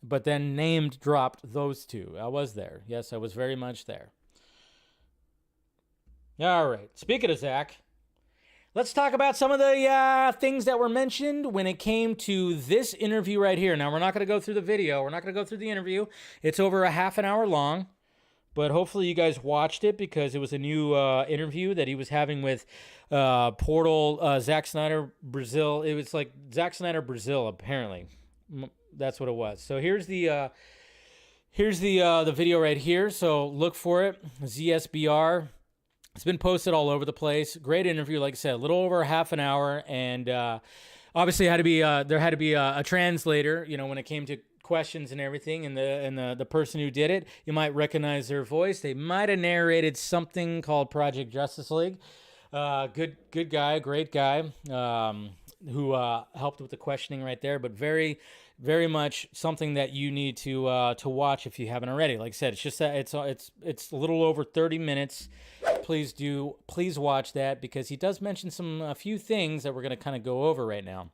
Speaker 1: But then dropped those two. I was there. Yes, I was very much there. All right. Speaking of Zack, let's talk about some of the things that were mentioned when it came to this interview right here. Now, we're not going to go through the video. We're not going to go through the interview. It's over a half an hour long. But hopefully you guys watched it because it was a new interview that he was having with Portal, Zack Snyder, Brazil. It was like Zack Snyder, Brazil, apparently. That's what it was. So here's the Here's the video right here, so look for it. ZSBR. It's been posted all over the place. Great interview, like I said, a little over half an hour, and obviously there had to be a translator, when it came to questions and everything, and the person who did it, you might recognize their voice. They might have narrated something called Project Justice League. Good guy, great guy, who helped with the questioning right there, but very, very much something that you need to watch if you haven't already. Like I said, it's just that it's a little over 30 minutes. Please watch that, because he does mention a few things that we're going to kind of go over right now.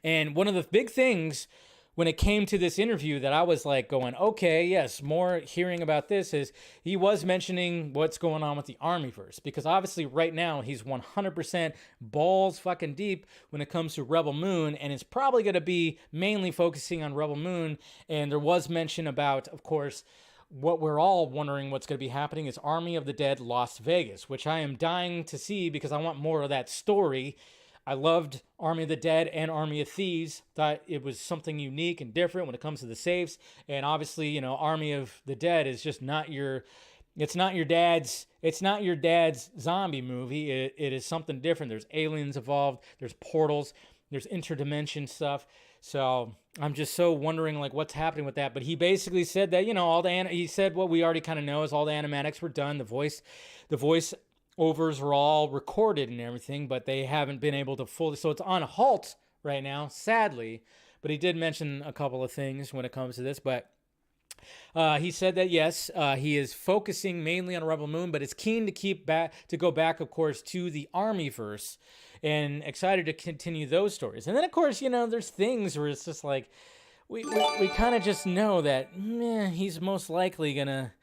Speaker 1: And one of the big things when it came to this interview that I was like going, okay, yes, more hearing about this, is he was mentioning what's going on with the Armyverse, because obviously right now he's 100% balls fucking deep when it comes to Rebel Moon, and it's probably going to be mainly focusing on Rebel Moon. And there was mention about, of course, what we're all wondering what's going to be happening is Army of the Dead Las Vegas, which I am dying to see because I want more of that story. I loved Army of the Dead and Army of Thieves. Thought it was something unique and different when it comes to the safes. And obviously, Army of the Dead is just not your dad's zombie movie. It is something different. There's aliens involved. There's portals. There's interdimension stuff. So I'm just so wondering what's happening with that. But he basically said that, he said what we already kind of know is all the animatics were done. The voice overs were all recorded and everything, but they haven't been able to fully, so it's on halt right now, sadly. But he did mention a couple of things when it comes to this, but he said that yes, he is focusing mainly on Rebel Moon, but is keen to go back, of course, to the Armyverse, and excited to continue those stories. And then, of course, there's things where it's just like we kind of just know that he's most likely gonna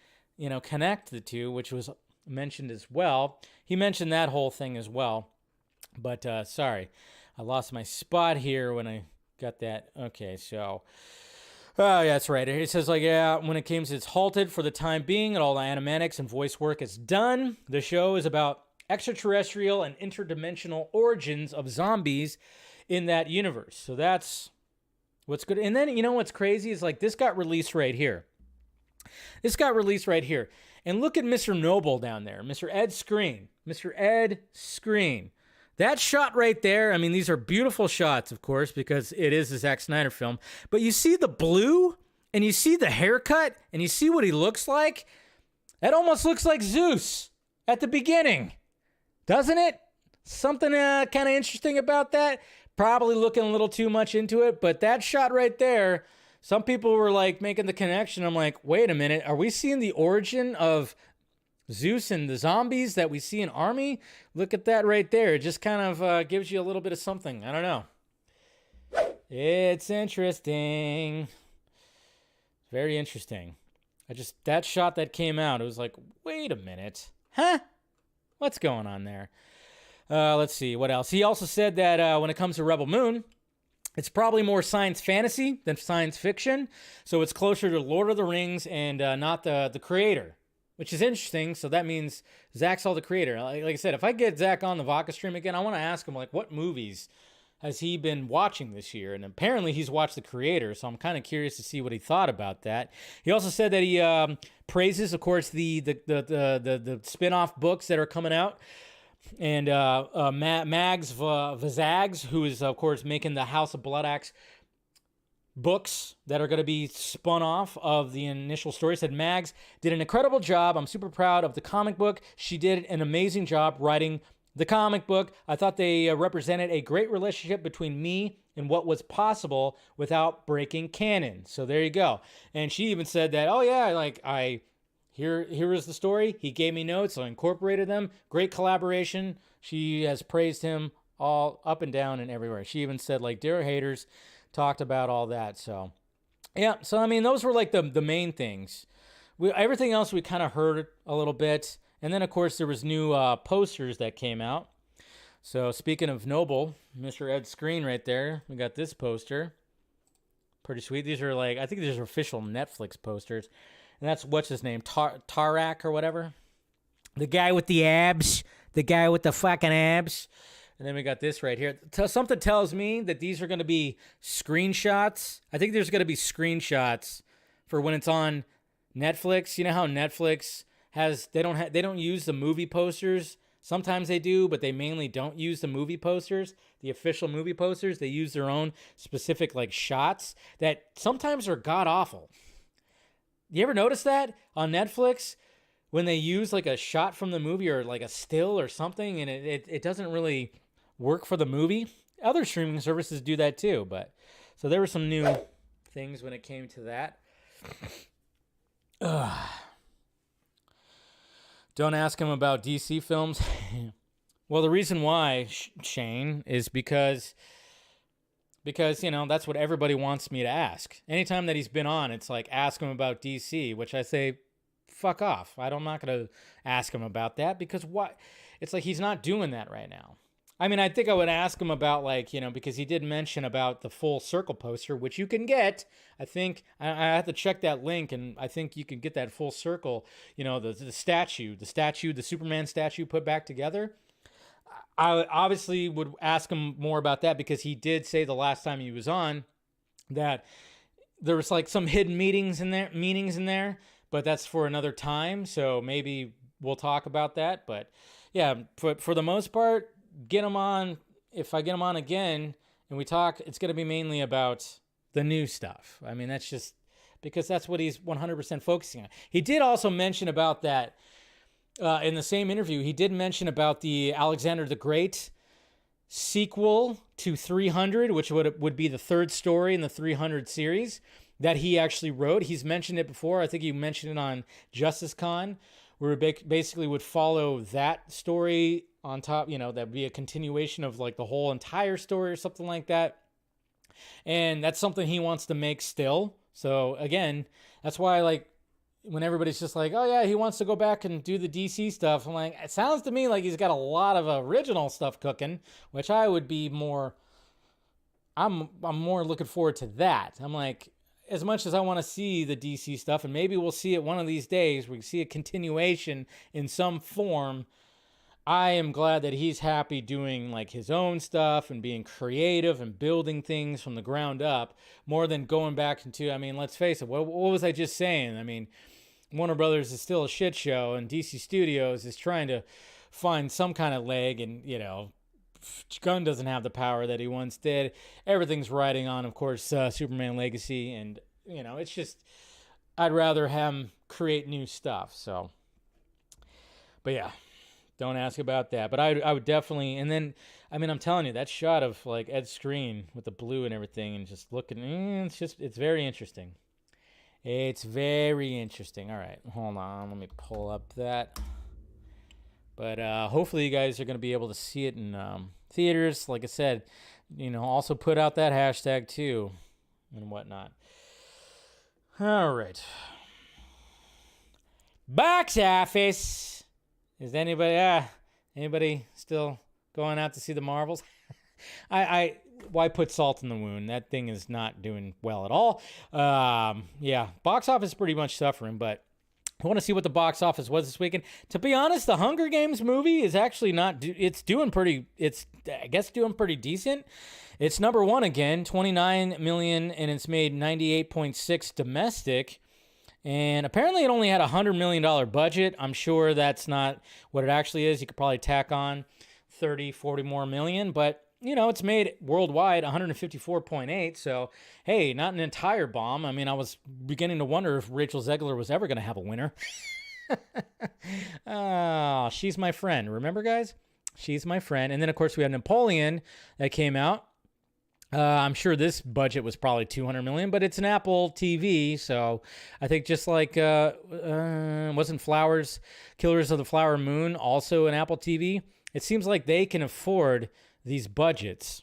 Speaker 1: connect the two, which was mentioned as well. He mentioned that whole thing as well. But sorry, I lost my spot here when I got that. Okay, so oh yeah, that's right. It says when it comes, it's halted for the time being, and all the animatics and voice work is done. The show is about extraterrestrial and interdimensional origins of zombies in that universe. So that's what's good. And then what's crazy is this got released right here. And look at Mr. Noble down there, Mr. Ed Screen. That shot right there, I mean, these are beautiful shots, of course, because it is a Zack Snyder film. But you see the blue, and you see the haircut, and you see what he looks like? That almost looks like Zeus at the beginning, doesn't it? Something kind of interesting about that. Probably looking a little too much into it, but that shot right there, some people were making the connection. I'm like, wait a minute. Are we seeing the origin of Zeus and the zombies that we see in Army? Look at that right there. It just kind of gives you a little bit of something. I don't know. It's interesting. Very interesting. That shot that came out, it was like, wait a minute. Huh? What's going on there? Let's see. What else? He also said that when it comes to Rebel Moon, it's probably more science fantasy than science fiction. So it's closer to Lord of the Rings and not the creator, which is interesting. So that means Zack's all the creator. Like I said, if I get Zack on the Vodka stream again, I want to ask him, what movies has he been watching this year? And apparently he's watched The Creator, so I'm kind of curious to see what he thought about that. He also said that he praises, of course, the spin-off books that are coming out. And Mags Vazags, who is, of course, making the House of Blood Axe books that are going to be spun off of the initial story, said Mags did an incredible job. I'm super proud of the comic book. She did an amazing job writing the comic book. I thought they represented a great relationship between me and what was possible without breaking canon. So there you go. And she even said that, oh yeah, here is the story. He gave me notes. I incorporated them. Great collaboration. She has praised him all up and down and everywhere. She even said Dear Haters talked about all that. So yeah. So I mean, those were the main things. Everything else we kind of heard a little bit. And then, of course, there was new posters that came out. So speaking of Noble, Mr. Ed Screen right there, we got this poster. Pretty sweet. These are I think these are official Netflix posters. And that's, what's his name, Tarak or whatever? The guy with the abs. The guy with the fucking abs. And then we got this right here. Something tells me that these are going to be screenshots. I think there's going to be screenshots for when it's on Netflix. You know how Netflix has they don't use the movie posters. Sometimes they do, but they mainly don't use the movie posters, the official movie posters. They use their own specific like shots that sometimes are god awful. You ever notice that on Netflix when they use like a shot from the movie or like a still or something, and it doesn't really work for the movie? Other streaming services do that too, but so there were some new things when it came to that. Don't ask him about DC films. Well, the reason why, Shane, is because you know that's what everybody wants me to ask. Anytime that he's been on, it's like ask him about DC, which I say, fuck off. I'm not gonna ask him about that because what? It's like he's not doing that right now. I mean, I think I would ask him about like, you know, because he did mention about the full circle poster, which you can get. I think I have to check that link, and I think you can get that full circle, you know, the statue, the Superman statue put back together. I obviously would ask him more about that because he did say the last time he was on that there was like some hidden meanings in there, but that's for another time. So maybe we'll talk about that. But yeah, for the most part, get him on. If I get him on again and we talk, it's going to be mainly about the new stuff. I mean, that's just because that's what he's 100% focusing on. He did also mention about that in the same interview. He did mention about the Alexander the Great sequel to 300, which would be the third story in the 300 series that he actually wrote. He's mentioned it before. I think he mentioned it on Justice Con, where it basically would follow that story on top, you know, that'd be a continuation of like the whole entire story or something like that. And that's something he wants to make still. So again, that's why like when everybody's just like, oh yeah, he wants to go back and do the DC stuff. I'm like, it sounds to me like he's got a lot of original stuff cooking, which I would be more, I'm more looking forward to that. I'm like, as much as I want to see the DC stuff, and maybe we'll see it one of these days, we can see a continuation in some form. I am glad that he's happy doing like his own stuff and being creative and building things from the ground up more than going back into, I mean, let's face it, what was I just saying? I mean, Warner Brothers is still a shit show and DC Studios is trying to find some kind of leg, and, you know, Gunn doesn't have the power that he once did. Everything's riding on, of course, Superman Legacy, and, you know, it's just, I'd rather have him create new stuff, so. But yeah. Don't ask about that. But I would definitely, and then, I mean, I'm telling you, that shot of like Ed's screen with the blue and everything and just looking, it's very interesting. It's very interesting. All right, hold on. Let me pull up that. But hopefully you guys are going to be able to see it in theaters. Like I said, you know, also put out that hashtag too and whatnot. All right. Box office. Is anybody still going out to see the Marvels? Why put salt in the wound? That thing is not doing well at all. Yeah, box office is pretty much suffering, but I want to see what the box office was this weekend. To be honest, the Hunger Games movie is actually it's doing pretty decent. It's number one again, 29 million, and it's made 98.6 domestic. And apparently it only had a $100 million budget. I'm sure that's not what it actually is. You could probably tack on 30, 40 more million. But, you know, it's made worldwide 154.8. So, hey, not an entire bomb. I mean, I was beginning to wonder if Rachel Zegler was ever going to have a winner. Oh, she's my friend. Remember, guys? She's my friend. And then, of course, we had Napoleon that came out. I'm sure this budget was probably $200 million, but it's an Apple TV, so I think just like wasn't Killers of the Flower Moon also an Apple TV? It seems like they can afford these budgets,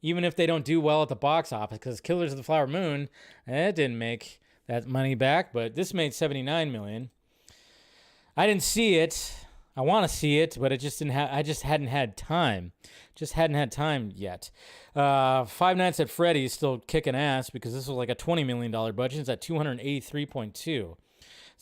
Speaker 1: even if they don't do well at the box office, because Killers of the Flower Moon, it didn't make that money back, but this made $79 million. I didn't see it. I want to see it, but I just hadn't had time. Just hadn't had time yet. Five Nights at Freddy's still kicking ass because this was like a $20 million budget. It's at $283.2. So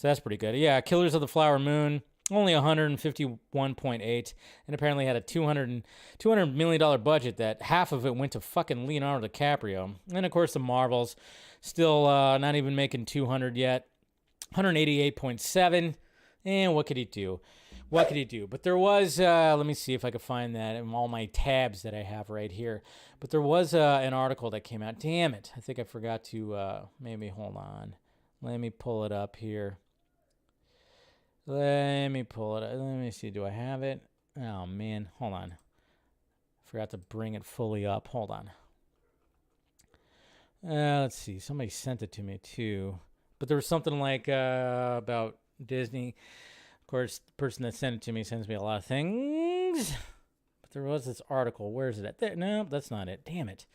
Speaker 1: that's pretty good. Yeah, Killers of the Flower Moon. only 151.8, and apparently had a $200 million budget that half of it went to fucking Leonardo DiCaprio. And of course the Marvels still not even making 200 yet. 188.7. And what could he do? What could he do? But there was, let me see if I could find that in all my tabs that I have right here. But there was an article that came out. Damn it. I think I forgot to, maybe, hold on. Let me pull it up here. Let me pull it up. Let me see. Do I have it? Oh, man. Hold on. Forgot to bring it fully up. Hold on. Let's see. Somebody sent it to me, too. But there was something like about Disney. Of course, the person that sent it to me sends me a lot of things. But there was this article. Where is it at? There. No, that's not it. Damn it.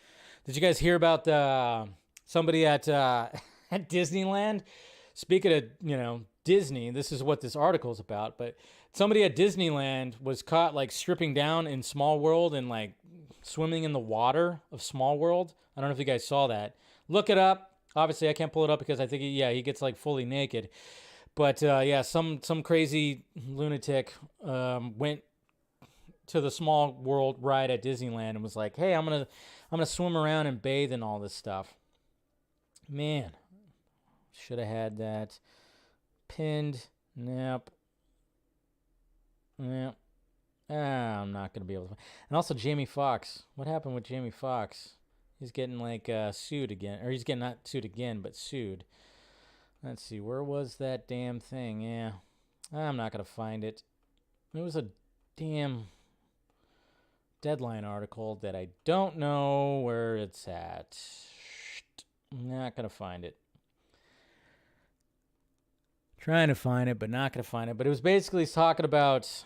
Speaker 1: Did you guys hear about somebody at at Disneyland? Speaking of, Disney, this is what this article is about. But somebody at Disneyland was caught, like, stripping down in Small World and, like, swimming in the water of Small World. I don't know if you guys saw that. Look it up. Obviously, I can't pull it up because I think, he gets, like, fully naked. But, some crazy lunatic went to the Small World ride at Disneyland and was like, hey, I'm gonna swim around and bathe in all this stuff. Man, should have had that pinned. Nope. I'm not going to be able to. And also Jamie Foxx. What happened with Jamie Foxx? He's getting, like, sued again. Or he's getting not sued again, but sued. Let's see, where was that damn thing? Yeah, I'm not going to find it. It was a damn Deadline article that I don't know where it's at. I'm not going to find it. Trying to find it, but not going to find it. But it was basically talking about...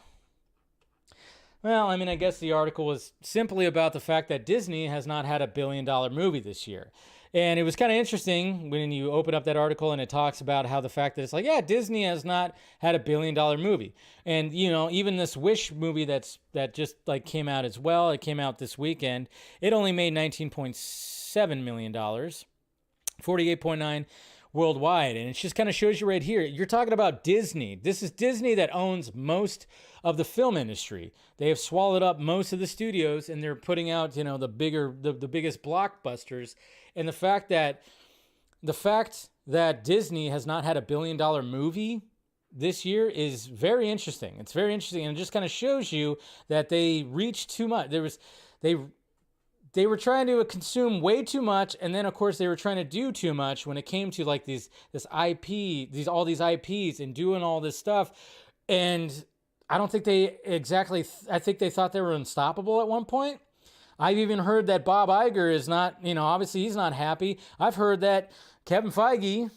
Speaker 1: Well, I mean, I guess the article was simply about the fact that Disney has not had a $1 billion movie this year. And it was kind of interesting when you open up that article and it talks about how the fact that it's like, yeah, Disney has not had a $1 billion movie. And, even this Wish movie that just, like, came out as well, it came out this weekend, it only made $19.7 million, 48.9 worldwide. And it just kind of shows you right here, you're talking about Disney. This is Disney that owns most of the film industry. They have swallowed up most of the studios and they're putting out, the biggest blockbusters. And the fact that Disney has not had a $1 billion movie this year is very interesting. It's very interesting, and it just kind of shows you that they reached too much. They were trying to consume way too much, and then of course they were trying to do too much when it came to, like, this IP, all these IPs and doing all this stuff. And I don't think they exactly. I think they thought they were unstoppable at one point. I've even heard that Bob Iger is not, obviously he's not happy. I've heard that Kevin Feige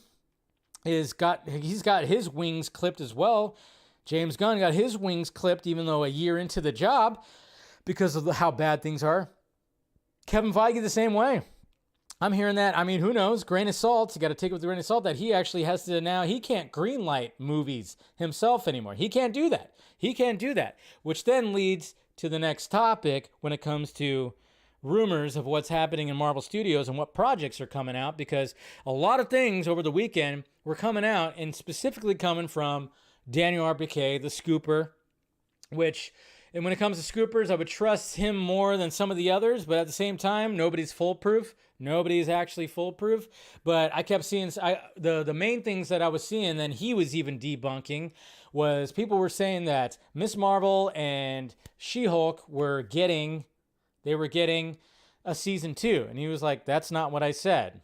Speaker 1: he's got his wings clipped as well. James Gunn got his wings clipped even though a year into the job because of how bad things are. Kevin Feige the same way. I'm hearing that. I mean, who knows? Grain of salt. You got to take it with a grain of salt that he actually has to now. He can't greenlight movies himself anymore. He can't do that. Which then leads to the next topic when it comes to rumors of what's happening in Marvel Studios and what projects are coming out, because a lot of things over the weekend were coming out, and specifically coming from Daniel RPK, the Scooper, and when it comes to Scoopers, I would trust him more than some of the others, but at the same time, nobody's foolproof. Nobody's actually foolproof. But I kept seeing, the main things that I was seeing, then he was even debunking, was people were saying that Miss Marvel and She-Hulk were getting a season 2. And he was like, that's not what I said.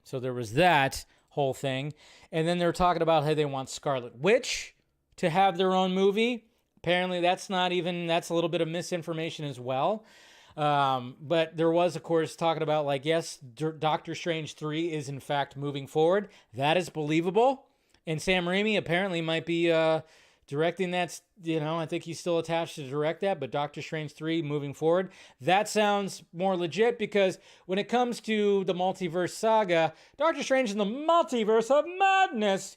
Speaker 1: So there was that whole thing. And then they were talking about how they want Scarlet Witch to have their own movie. Apparently that's a little bit of misinformation as well. But there was, of course, talking about, like, yes, Doctor Strange 3 is in fact moving forward. That is believable. And Sam Raimi apparently might be directing that. I think he's still attached to direct that, but Doctor Strange 3 moving forward. That sounds more legit, because when it comes to the multiverse saga, Doctor Strange in the Multiverse of Madness,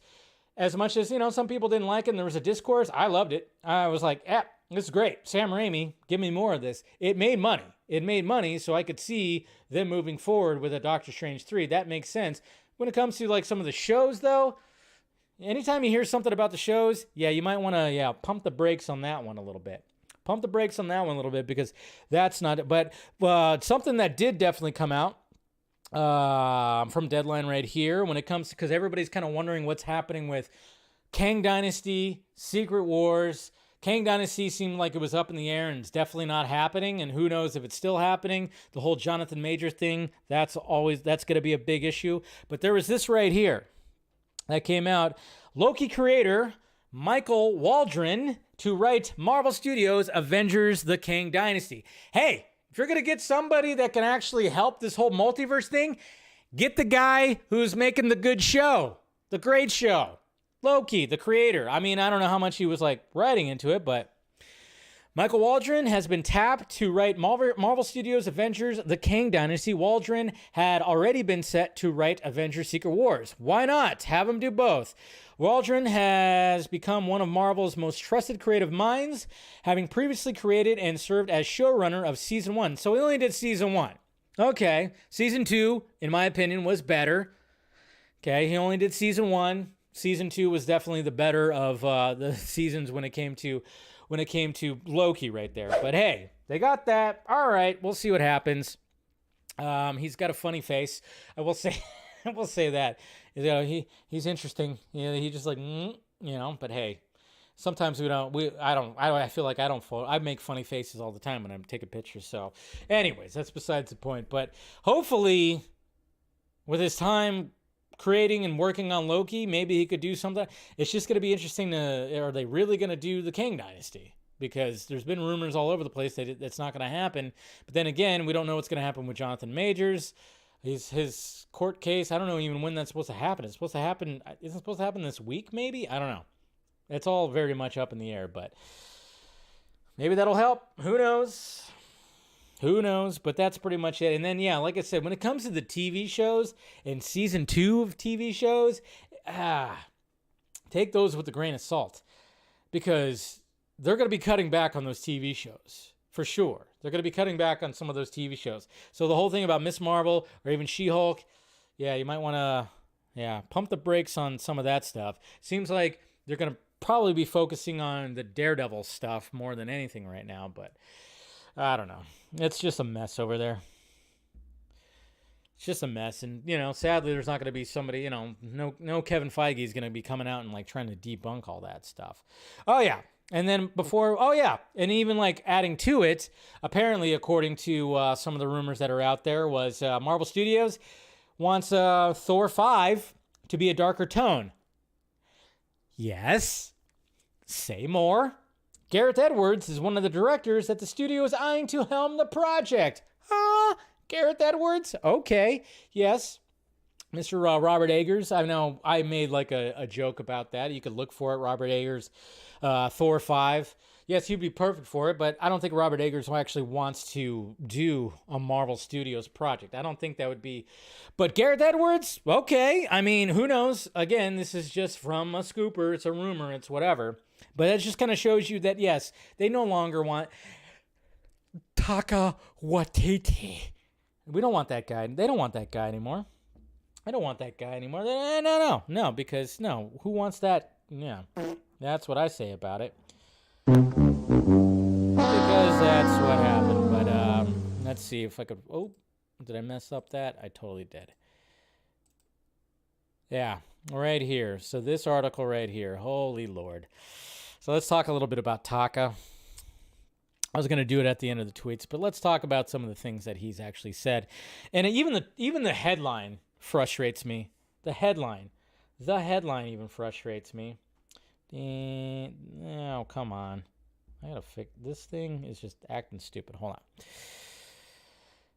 Speaker 1: as much as, some people didn't like it and there was a discourse, I loved it. I was like, this is great. Sam Raimi, give me more of this. It made money, so I could see them moving forward with a Doctor Strange 3. That makes sense. When it comes to, like, some of the shows, though, anytime you hear something about the shows, yeah, you might want to, pump the brakes on that one a little bit. Pump the brakes on that one a little bit because that's not it. But something that did definitely come out from Deadline right here when it comes to, because everybody's kind of wondering what's happening with Kang Dynasty, Secret Wars. Kang Dynasty seemed like it was up in the air and it's definitely not happening. And who knows if it's still happening. The whole Jonathan Major thing, that's going to be a big issue. But there was this right here that came out. Loki creator Michael Waldron to write Marvel Studios' Avengers: The Kang Dynasty. Hey, if you're going to get somebody that can actually help this whole multiverse thing, get the guy who's making the good show, the great show. Loki, the creator. I mean, I don't know how much he was like writing into it, but Michael Waldron has been tapped to write Marvel Studios' Avengers: The Kang Dynasty. Waldron had already been set to write Avengers: Secret Wars. Why not? Have him do both. Waldron has become one of Marvel's most trusted creative minds, having previously created and served as showrunner of Season 1. So he only did Season 1. Okay. Season 2, in my opinion, was better. Okay, he only did Season 1. Season 2 was definitely the better of the seasons when it came to Loki right there. But hey, they got that. All right, we'll see what happens. He's got a funny face. I will say that. You know, he's interesting. You know, he just like, but hey, sometimes I feel like I make funny faces all the time when I'm taking pictures. So anyways, that's besides the point. But hopefully with his time creating and working on Loki, maybe he could do something. It's just going to be interesting are they really going to do the Kang Dynasty? Because there's been rumors all over the place that it's not going to happen. But then again, we don't know what's going to happen with Jonathan Majors. His court case, I don't know even when that's supposed to happen. Isn't it supposed to happen this week maybe? I don't know. It's all very much up in the air, but maybe that'll help. Who knows? Who knows? But that's pretty much it. And then, yeah, like I said, when it comes to the TV shows and Season 2 of TV shows, take those with a grain of salt. Because they're going to be cutting back on those TV shows. For sure. They're going to be cutting back on some of those TV shows. So the whole thing about Miss Marvel or even She-Hulk, yeah, you might want to, pump the brakes on some of that stuff. Seems like they're going to probably be focusing on the Daredevil stuff more than anything right now, but I don't know. It's just a mess over there. It's just a mess. And, sadly, there's not going to be somebody, no Kevin Feige is going to be coming out and, like, trying to debunk all that stuff. Oh, yeah. And then and even, like, adding to it, apparently, according to some of the rumors that are out there, was Marvel Studios wants Thor 5 to be a darker tone. Yes. Say more. Gareth Edwards is one of the directors that the studio is eyeing to helm the project. Gareth Edwards? Okay. Yes. Mr. Robert Eggers. I know I made like a joke about that. You could look for it. Robert Eggers, Thor 5. Yes, he'd be perfect for it, but I don't think Robert Eggers actually wants to do a Marvel Studios project. I don't think that would be. But Gareth Edwards? Okay. I mean, who knows? Again, this is just from a scooper. It's a rumor. It's whatever. But it just kind of shows you that, yes, they no longer want Taika Waititi. We don't want that guy. They don't want that guy anymore. I don't want that guy anymore. No, because who wants that? Yeah, that's what I say about it. Because that's what happened. But let's see if I could. Oh, did I mess up that? I totally did. Yeah, right here. So this article right here. Holy Lord. So let's talk a little bit about Taika. I was going to do it at the end of the tweets, but let's talk about some of the things that he's actually said. And even the headline frustrates me. The headline even frustrates me. Oh, come on. I got to fix this thing is just acting stupid. Hold on.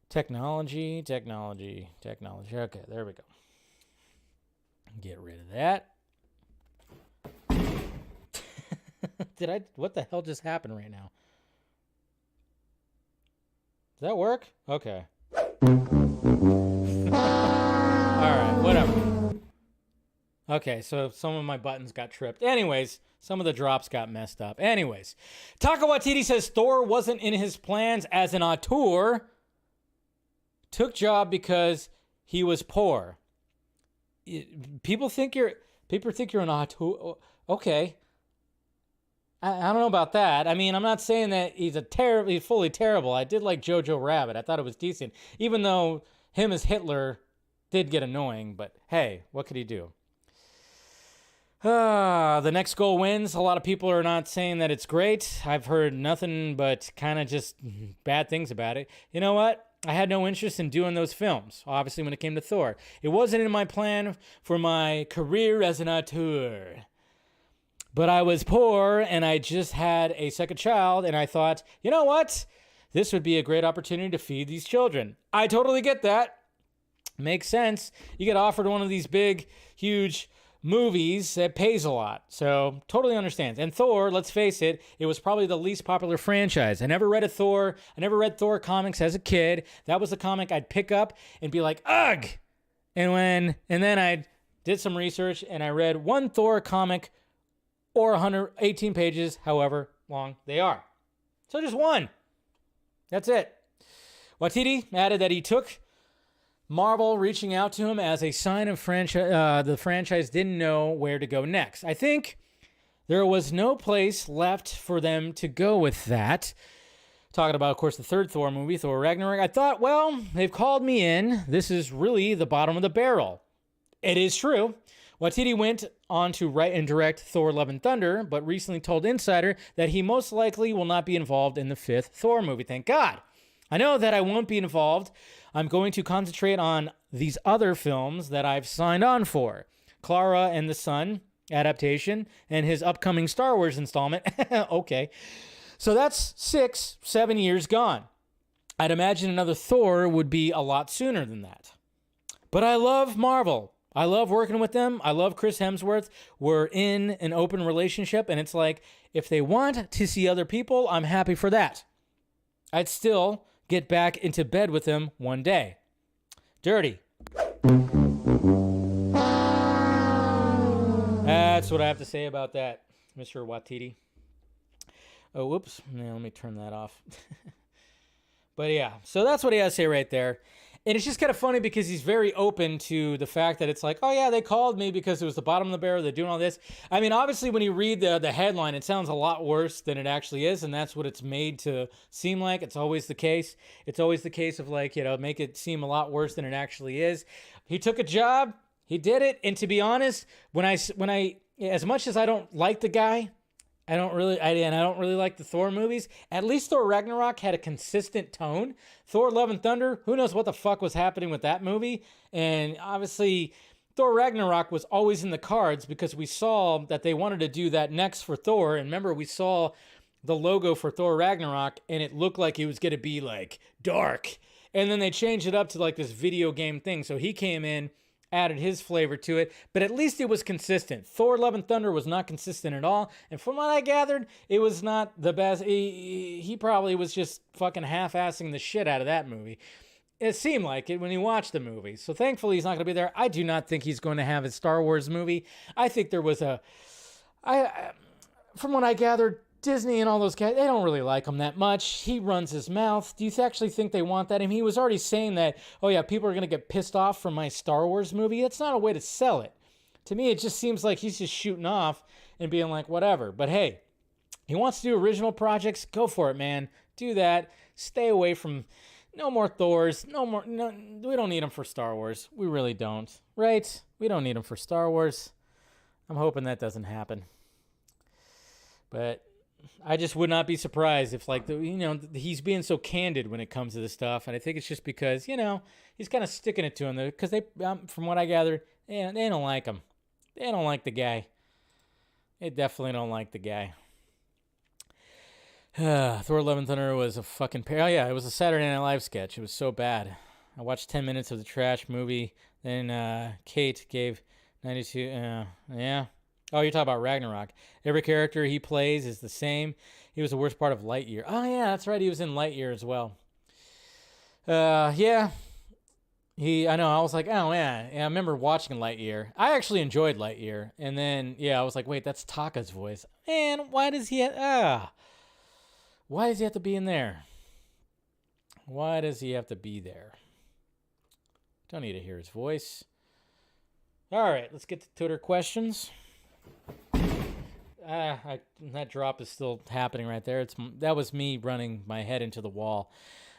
Speaker 1: Technology. Okay, there we go. Get rid of that. What the hell just happened right now? Does that work? Okay. Alright, whatever. Okay, so some of my buttons got tripped. Anyways, some of the drops got messed up. Anyways, Taika Waititi says Thor wasn't in his plans as an auteur. Took job because he was poor. People think People think you're an auteur. Okay. I don't know about that. I mean, I'm not saying that he's fully terrible. I did like Jojo Rabbit. I thought it was decent. Even though him as Hitler did get annoying. But hey, what could he do? The next goal wins. A lot of people are not saying that it's great. I've heard nothing but kind of just bad things about it. You know what? I had no interest in doing those films, obviously, when it came to Thor. It wasn't in my plan for my career as an auteur. But I was poor, and I just had a second child, and I thought, you know what? This would be a great opportunity to feed these children. I totally get that. Makes sense. You get offered one of these big, huge movies that pays a lot. So totally understands. And Thor, let's face it, it was probably the least popular franchise. I never read Thor comics as a kid. That was the comic I'd pick up and be like, ugh. And then I did some research and I read one Thor comic or 118 pages, however long they are. So just one. That's it. Waititi added that he took Marvel reaching out to him as a sign of the franchise didn't know where to go next. I think there was no place left for them to go with that. Talking about, of course, the third Thor movie, Thor Ragnarok. I thought, well, they've called me in. This is really the bottom of the barrel. It is true. Waititi went on to write and direct Thor Love and Thunder, but recently told Insider that he most likely will not be involved in the fifth Thor movie. Thank God. I know that I won't be involved. I'm going to concentrate on these other films that I've signed on for. Clara and the Sun adaptation and his upcoming Star Wars installment. Okay. So that's 6-7 years gone. I'd imagine another Thor would be a lot sooner than that. But I love Marvel. I love working with them. I love Chris Hemsworth. We're in an open relationship, and it's like, if they want to see other people, I'm happy for that. I'd still get back into bed with him one day. Dirty. That's what I have to say about that, Mr. Waititi. Oh, whoops. Now, let me turn that off. But yeah, so that's what he has to say right there. And it's just kind of funny because he's very open to the fact that it's like, oh yeah, they called me because it was the bottom of the barrel. They're doing all this. I mean, obviously when you read the headline, it sounds a lot worse than it actually is. And that's what it's made to seem like. It's always the case. It's always the case of like, make it seem a lot worse than it actually is. He took a job. He did it. And to be honest, when I, as much as I don't like the guy, I don't really like the Thor movies. At least Thor Ragnarok had a consistent tone. Thor Love and Thunder, who knows what the fuck was happening with that movie? And obviously, Thor Ragnarok was always in the cards because we saw that they wanted to do that next for Thor. And remember, we saw the logo for Thor Ragnarok, and it looked like it was going to be like dark. And then they changed it up to like this video game thing. So he came in, added his flavor to it, but at least it was consistent. Thor Love and Thunder was not consistent at all, and from what I gathered, it was not the best. He probably was just fucking half-assing the shit out of that movie. It seemed like it when he watched the movie, so thankfully he's not going to be there. I do not think he's going to have his Star Wars movie. I think there was from what I gathered, Disney and all those guys, they don't really like him that much. He runs his mouth. Do you actually think they want that? I mean, he was already saying that, oh yeah, people are going to get pissed off from my Star Wars movie. That's not a way to sell it. To me, it just seems like he's just shooting off and being like, whatever. But hey, he wants to do original projects. Go for it, man. Do that. Stay away from no more Thors. No, we don't need him for Star Wars. We really don't. Right? We don't need him for Star Wars. I'm hoping that doesn't happen. But I just would not be surprised if, like, he's being so candid when it comes to this stuff. And I think it's just because, he's kind of sticking it to him. Because they, from what I gathered, they don't like him. They don't like the guy. They definitely don't like the guy. Thor Love and Thunder was a fucking Oh, yeah, it was a Saturday Night Live sketch. It was so bad. I watched 10 minutes of the trash movie. Then Kate gave 92. Yeah. Oh, you're talking about Ragnarok. Every character he plays is the same. He was the worst part of Lightyear. Oh, yeah, that's right. He was in Lightyear as well. Yeah. I know. I was like, oh, yeah. I remember watching Lightyear. I actually enjoyed Lightyear. And then, yeah, I was like, wait, that's Taika's voice. Man, why does he have to be in there? Why does he have to be there? Don't need to hear his voice. All right, let's get to Twitter questions. That drop is still happening right there. That was me running my head into the wall.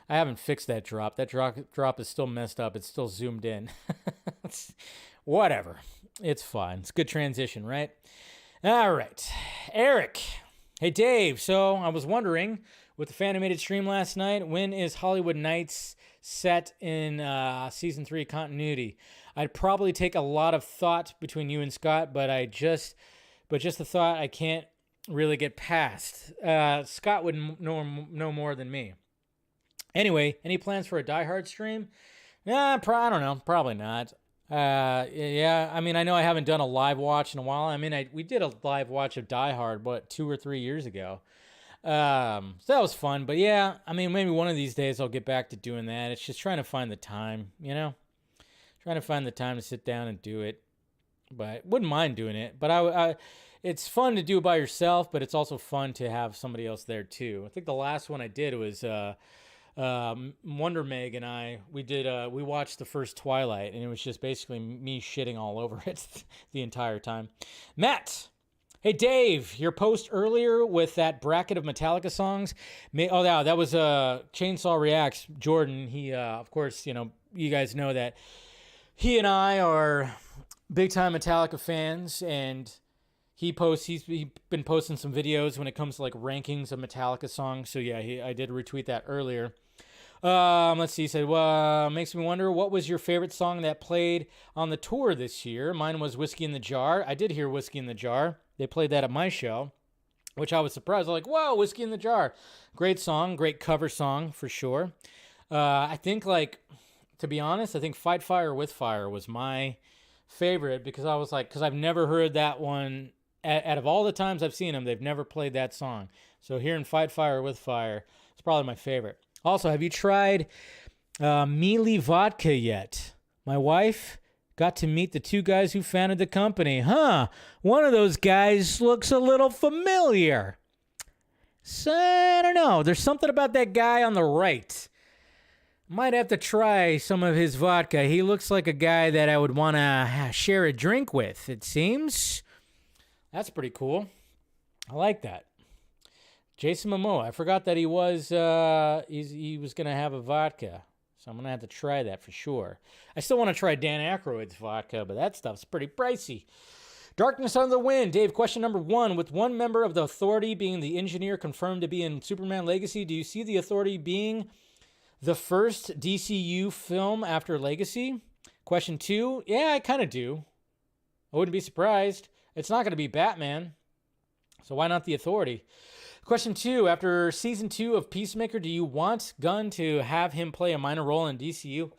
Speaker 1: I haven't fixed that drop. That drop is still messed up. It's still zoomed in. Whatever. It's fine. It's a good transition, right? All right. Eric. Hey, Dave. So I was wondering, with the Fanimated stream last night, when is Hollywood Nights set in season 3 continuity? I'd probably take a lot of thought between you and Scott, but just the thought I can't really get past. Scott would know more than me. Anyway, any plans for a Die Hard stream? I don't know. Probably not. Yeah, I mean, I know I haven't done a live watch in a while. I mean, we did a live watch of Die Hard, 2 or 3 years ago. So that was fun. But yeah, I mean, maybe one of these days I'll get back to doing that. It's just trying to find the time, Trying to find the time to sit down and do it. But wouldn't mind doing it. But it's fun to do it by yourself, but it's also fun to have somebody else there too. I think the last one I did was Wonder Meg and I. We watched the first Twilight, and it was just basically me shitting all over it the entire time. Matt, hey Dave, your post earlier with that bracket of Metallica songs. That was Chainsaw Reacts. Jordan, he of course, you guys know that he and I are big time Metallica fans, and he's been posting some videos when it comes to like rankings of Metallica songs. So yeah, I did retweet that earlier. Let's see. He said, well, makes me wonder, what was your favorite song that played on the tour this year? Mine was Whiskey in the Jar. I did hear Whiskey in the Jar. They played that at my show, which I was surprised. I was like, whoa, Whiskey in the Jar. Great song, great cover song for sure. I think, to be honest, I think Fight Fire with Fire was my favorite because I've never heard that one. Out of all the times I've seen them, they've never played that song. So hearing Fight Fire with Fire is probably my favorite. Also, have you tried Mealy Vodka yet? My wife got to meet the 2 guys who founded the company. One of those guys looks a little familiar. So, I don't know. There's something about that guy on the right. Might have to try some of his vodka. He looks like a guy that I would want to share a drink with, it seems. That's pretty cool. I like that. Jason Momoa. I forgot that he was going to have a vodka. So I'm going to have to try that for sure. I still want to try Dan Aykroyd's vodka, but that stuff's pretty pricey. Darkness on the Wind. Dave, question number 1. With one member of the Authority being the engineer confirmed to be in Superman Legacy, do you see the Authority being the first DCU film after Legacy? Question 2. Yeah, I kind of do. I wouldn't be surprised. It's not going to be Batman, so why not the Authority? Question 2, after season 2 of Peacemaker, do you want Gunn to have him play a minor role in DCU?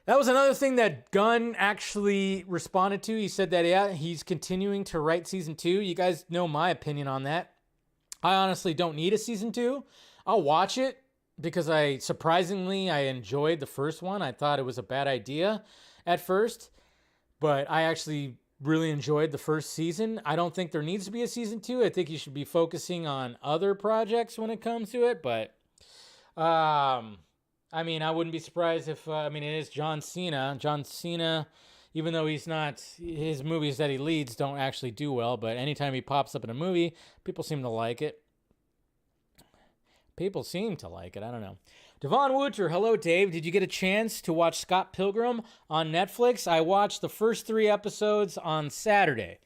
Speaker 1: That was another thing that Gunn actually responded to. He said that, yeah, he's continuing to write season 2. You guys know my opinion on that. I honestly don't need a season 2. I'll watch it because I enjoyed the first one. I thought it was a bad idea at first, but I actually really enjoyed the first season. I don't think there needs to be a season 2. I think you should be focusing on other projects when it comes to it. But, I mean, I wouldn't be surprised if, it is John Cena. John Cena, even though his movies that he leads don't actually do well, but anytime he pops up in a movie, people seem to like it. I don't know. Devon Wooter, hello, Dave. Did you get a chance to watch Scott Pilgrim on Netflix? I watched the first 3 episodes on Saturday.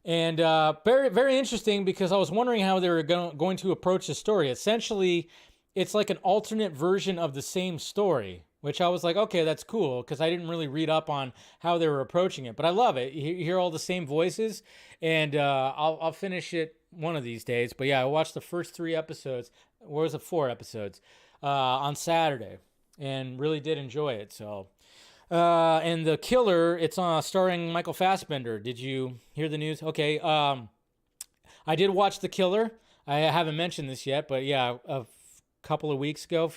Speaker 1: And very, very interesting because I was wondering how they were going to approach the story. Essentially, it's like an alternate version of the same story, which I was like, okay, that's cool, because I didn't really read up on how they were approaching it. But I love it. You hear all the same voices, and I'll finish it one of these days. But yeah, I watched the first 3 episodes. Or was it 4 episodes? On Saturday, and really did enjoy it. So, and The Killer, it's starring Michael Fassbender. Did you hear the news? Okay, I did watch The Killer. I haven't mentioned this yet, but yeah, a couple of weeks ago,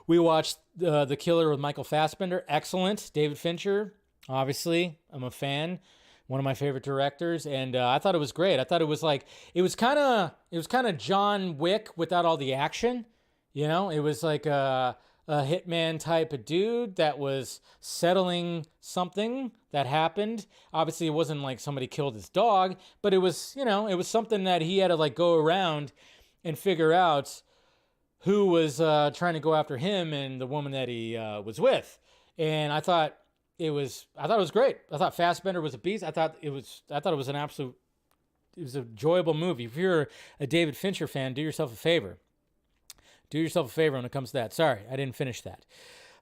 Speaker 1: we watched The Killer with Michael Fassbender. Excellent. David Fincher, obviously, I'm a fan. One of my favorite directors, and I thought it was great. I thought it was kind of John Wick without all the action. It was like a a hitman type of dude that was settling something that happened. Obviously, it wasn't like somebody killed his dog, but it was, you know, it was something that he had to like go around and figure out who was trying to go after him and the woman that he was with. And I thought it was great. I thought Fassbender was a beast. I thought it was an absolute, it was an enjoyable movie. If you're a David Fincher fan, do yourself a favor. Do yourself a favor when it comes to that. Sorry, I didn't finish that.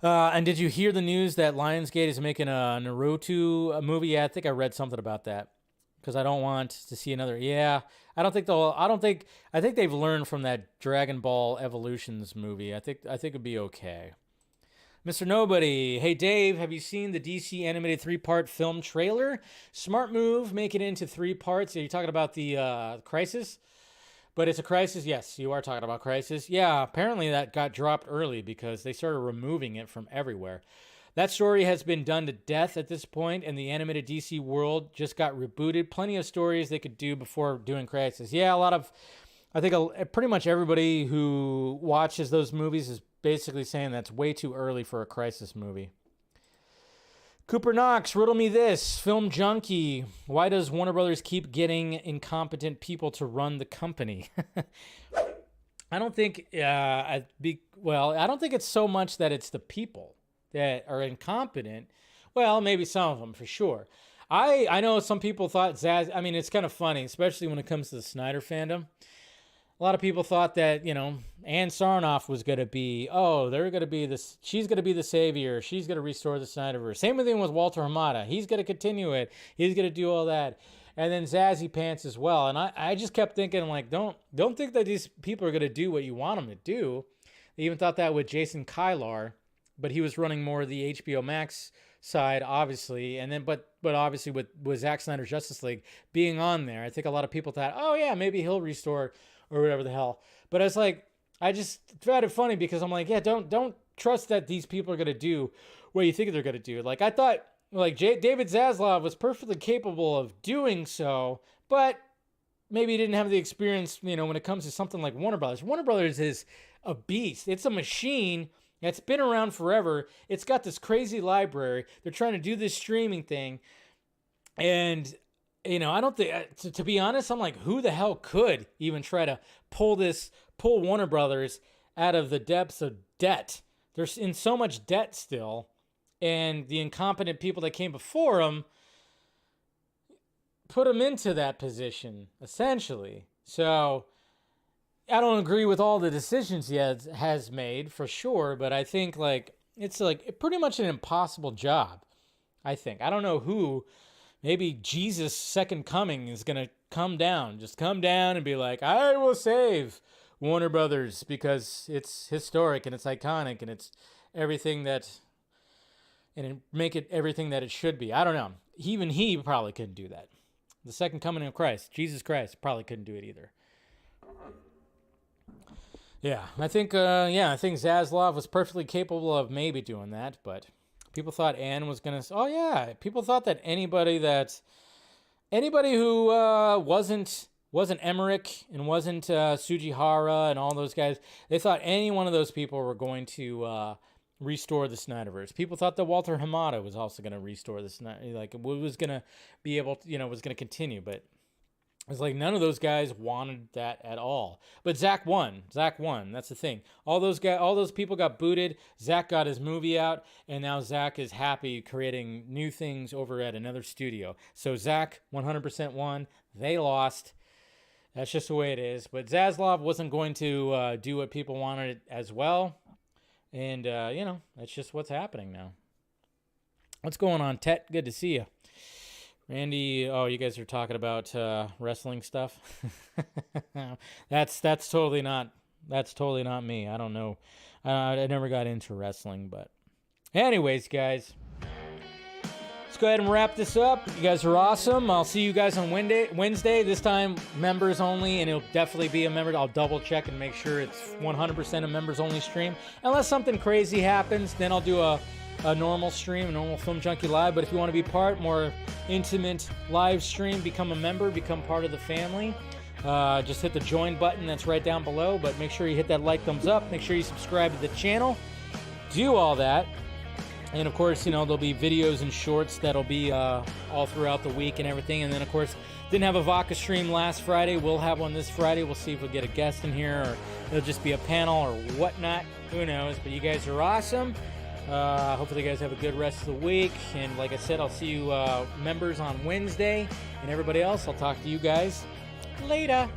Speaker 1: And did you hear the news that Lionsgate is making a Naruto movie? Yeah, I think I read something about that. Because I don't want to see another. Yeah, I think they've learned from that Dragon Ball Evolutions movie. I think it'd be okay. Mr. Nobody, hey Dave, have you seen the DC animated 3-part film trailer? Smart move, make it into 3 parts. Are you talking about the Crisis? But it's a Crisis. Yes, you are talking about Crisis. Yeah, apparently that got dropped early because they started removing it from everywhere. That story has been done to death at this point, and the animated DC world just got rebooted. Plenty of stories they could do before doing Crisis. Yeah, I think pretty much everybody who watches those movies is basically saying that's way too early for a Crisis movie. Cooper Knox, riddle me this. Film Junkee. Why does Warner Brothers keep getting incompetent people to run the company? I don't think it's so much that it's the people that are incompetent. Well, maybe some of them for sure. I know some people thought it's kind of funny, especially when it comes to the Snyder fandom. A lot of people thought that, you know, Ann Sarnoff was going to be, she's going to be the savior. She's going to restore the Snyderverse. Same thing with Walter Hamada. He's going to continue it. He's going to do all that. And then Zazzy Pants as well. And I just kept thinking, like, don't think that these people are going to do what you want them to do. They even thought that with Jason Kylar, but he was running more of the HBO Max side, obviously. And then, but obviously with Zack Snyder's Justice League being on there, I think a lot of people thought, oh yeah, maybe he'll restore or whatever the hell. But I just found it funny because I'm like, yeah, don't trust that these people are going to do what you think they're going to do. Like, I thought, like, David Zaslav was perfectly capable of doing so, but maybe he didn't have the experience, you know, when it comes to something like Warner Brothers. Warner Brothers is a beast. It's a machine that's been around forever. It's got this crazy library. They're trying to do this streaming thing. And, you know, I don't think, to be honest, I'm like, who the hell could even try to pull Warner Brothers out of the depths of debt? They're in so much debt still, and the incompetent people that came before them put them into that position, essentially. So I don't agree with all the decisions he has made, for sure, but I think, like, it's like pretty much an impossible job, I think. I don't know who. Maybe Jesus' second coming is going to come down and be like, I will save Warner Brothers because it's historic and it's iconic and it's everything make it everything that it should be. I don't know. Even he probably couldn't do that. The second coming of Christ, Jesus Christ, probably couldn't do it either. Yeah, I think Zaslav was perfectly capable of maybe doing that, but people thought Anne was going to... Oh, yeah. People thought that anybody who wasn't Emmerich and wasn't Sujihara and all those guys, they thought any one of those people were going to restore the Snyderverse. People thought that Walter Hamada was also going to restore the Snyder... Like, it was going to be able to... You know, was going to continue, but... It's like none of those guys wanted that at all. But Zack won. That's the thing. All those people got booted. Zack got his movie out, and now Zack is happy creating new things over at another studio. So Zack 100% won. They lost. That's just the way it is. But Zaslav wasn't going to do what people wanted as well. And, you know, that's just what's happening now. What's going on, Tet? Good to see you. Randy, oh, you guys are talking about wrestling stuff. That's totally not me. I don't know. I never got into wrestling, but anyways, guys, let's go ahead and wrap this up. You guys are awesome. I'll see you guys on Wednesday. This time, members only, and it'll definitely be a member. I'll double check and make sure it's 100% a members only stream. Unless something crazy happens, then I'll do a normal stream, a normal Film Junkee Live. But if you want to be more intimate live stream, become a member, become part of the family. Just hit the join button that's right down below. But make sure you hit that like, thumbs up. Make sure you subscribe to the channel. do all that. And of course, you know, there'll be videos and shorts that'll be all throughout the week and everything. And then, of course, didn't have a Vodka stream last Friday. We'll have one this Friday. We'll see if we'll get a guest in here, or it'll just be a panel or whatnot. Who knows? But you guys are awesome. Hopefully you guys have a good rest of the week. And like I said, I'll see you members on Wednesday. And everybody else, I'll talk to you guys later.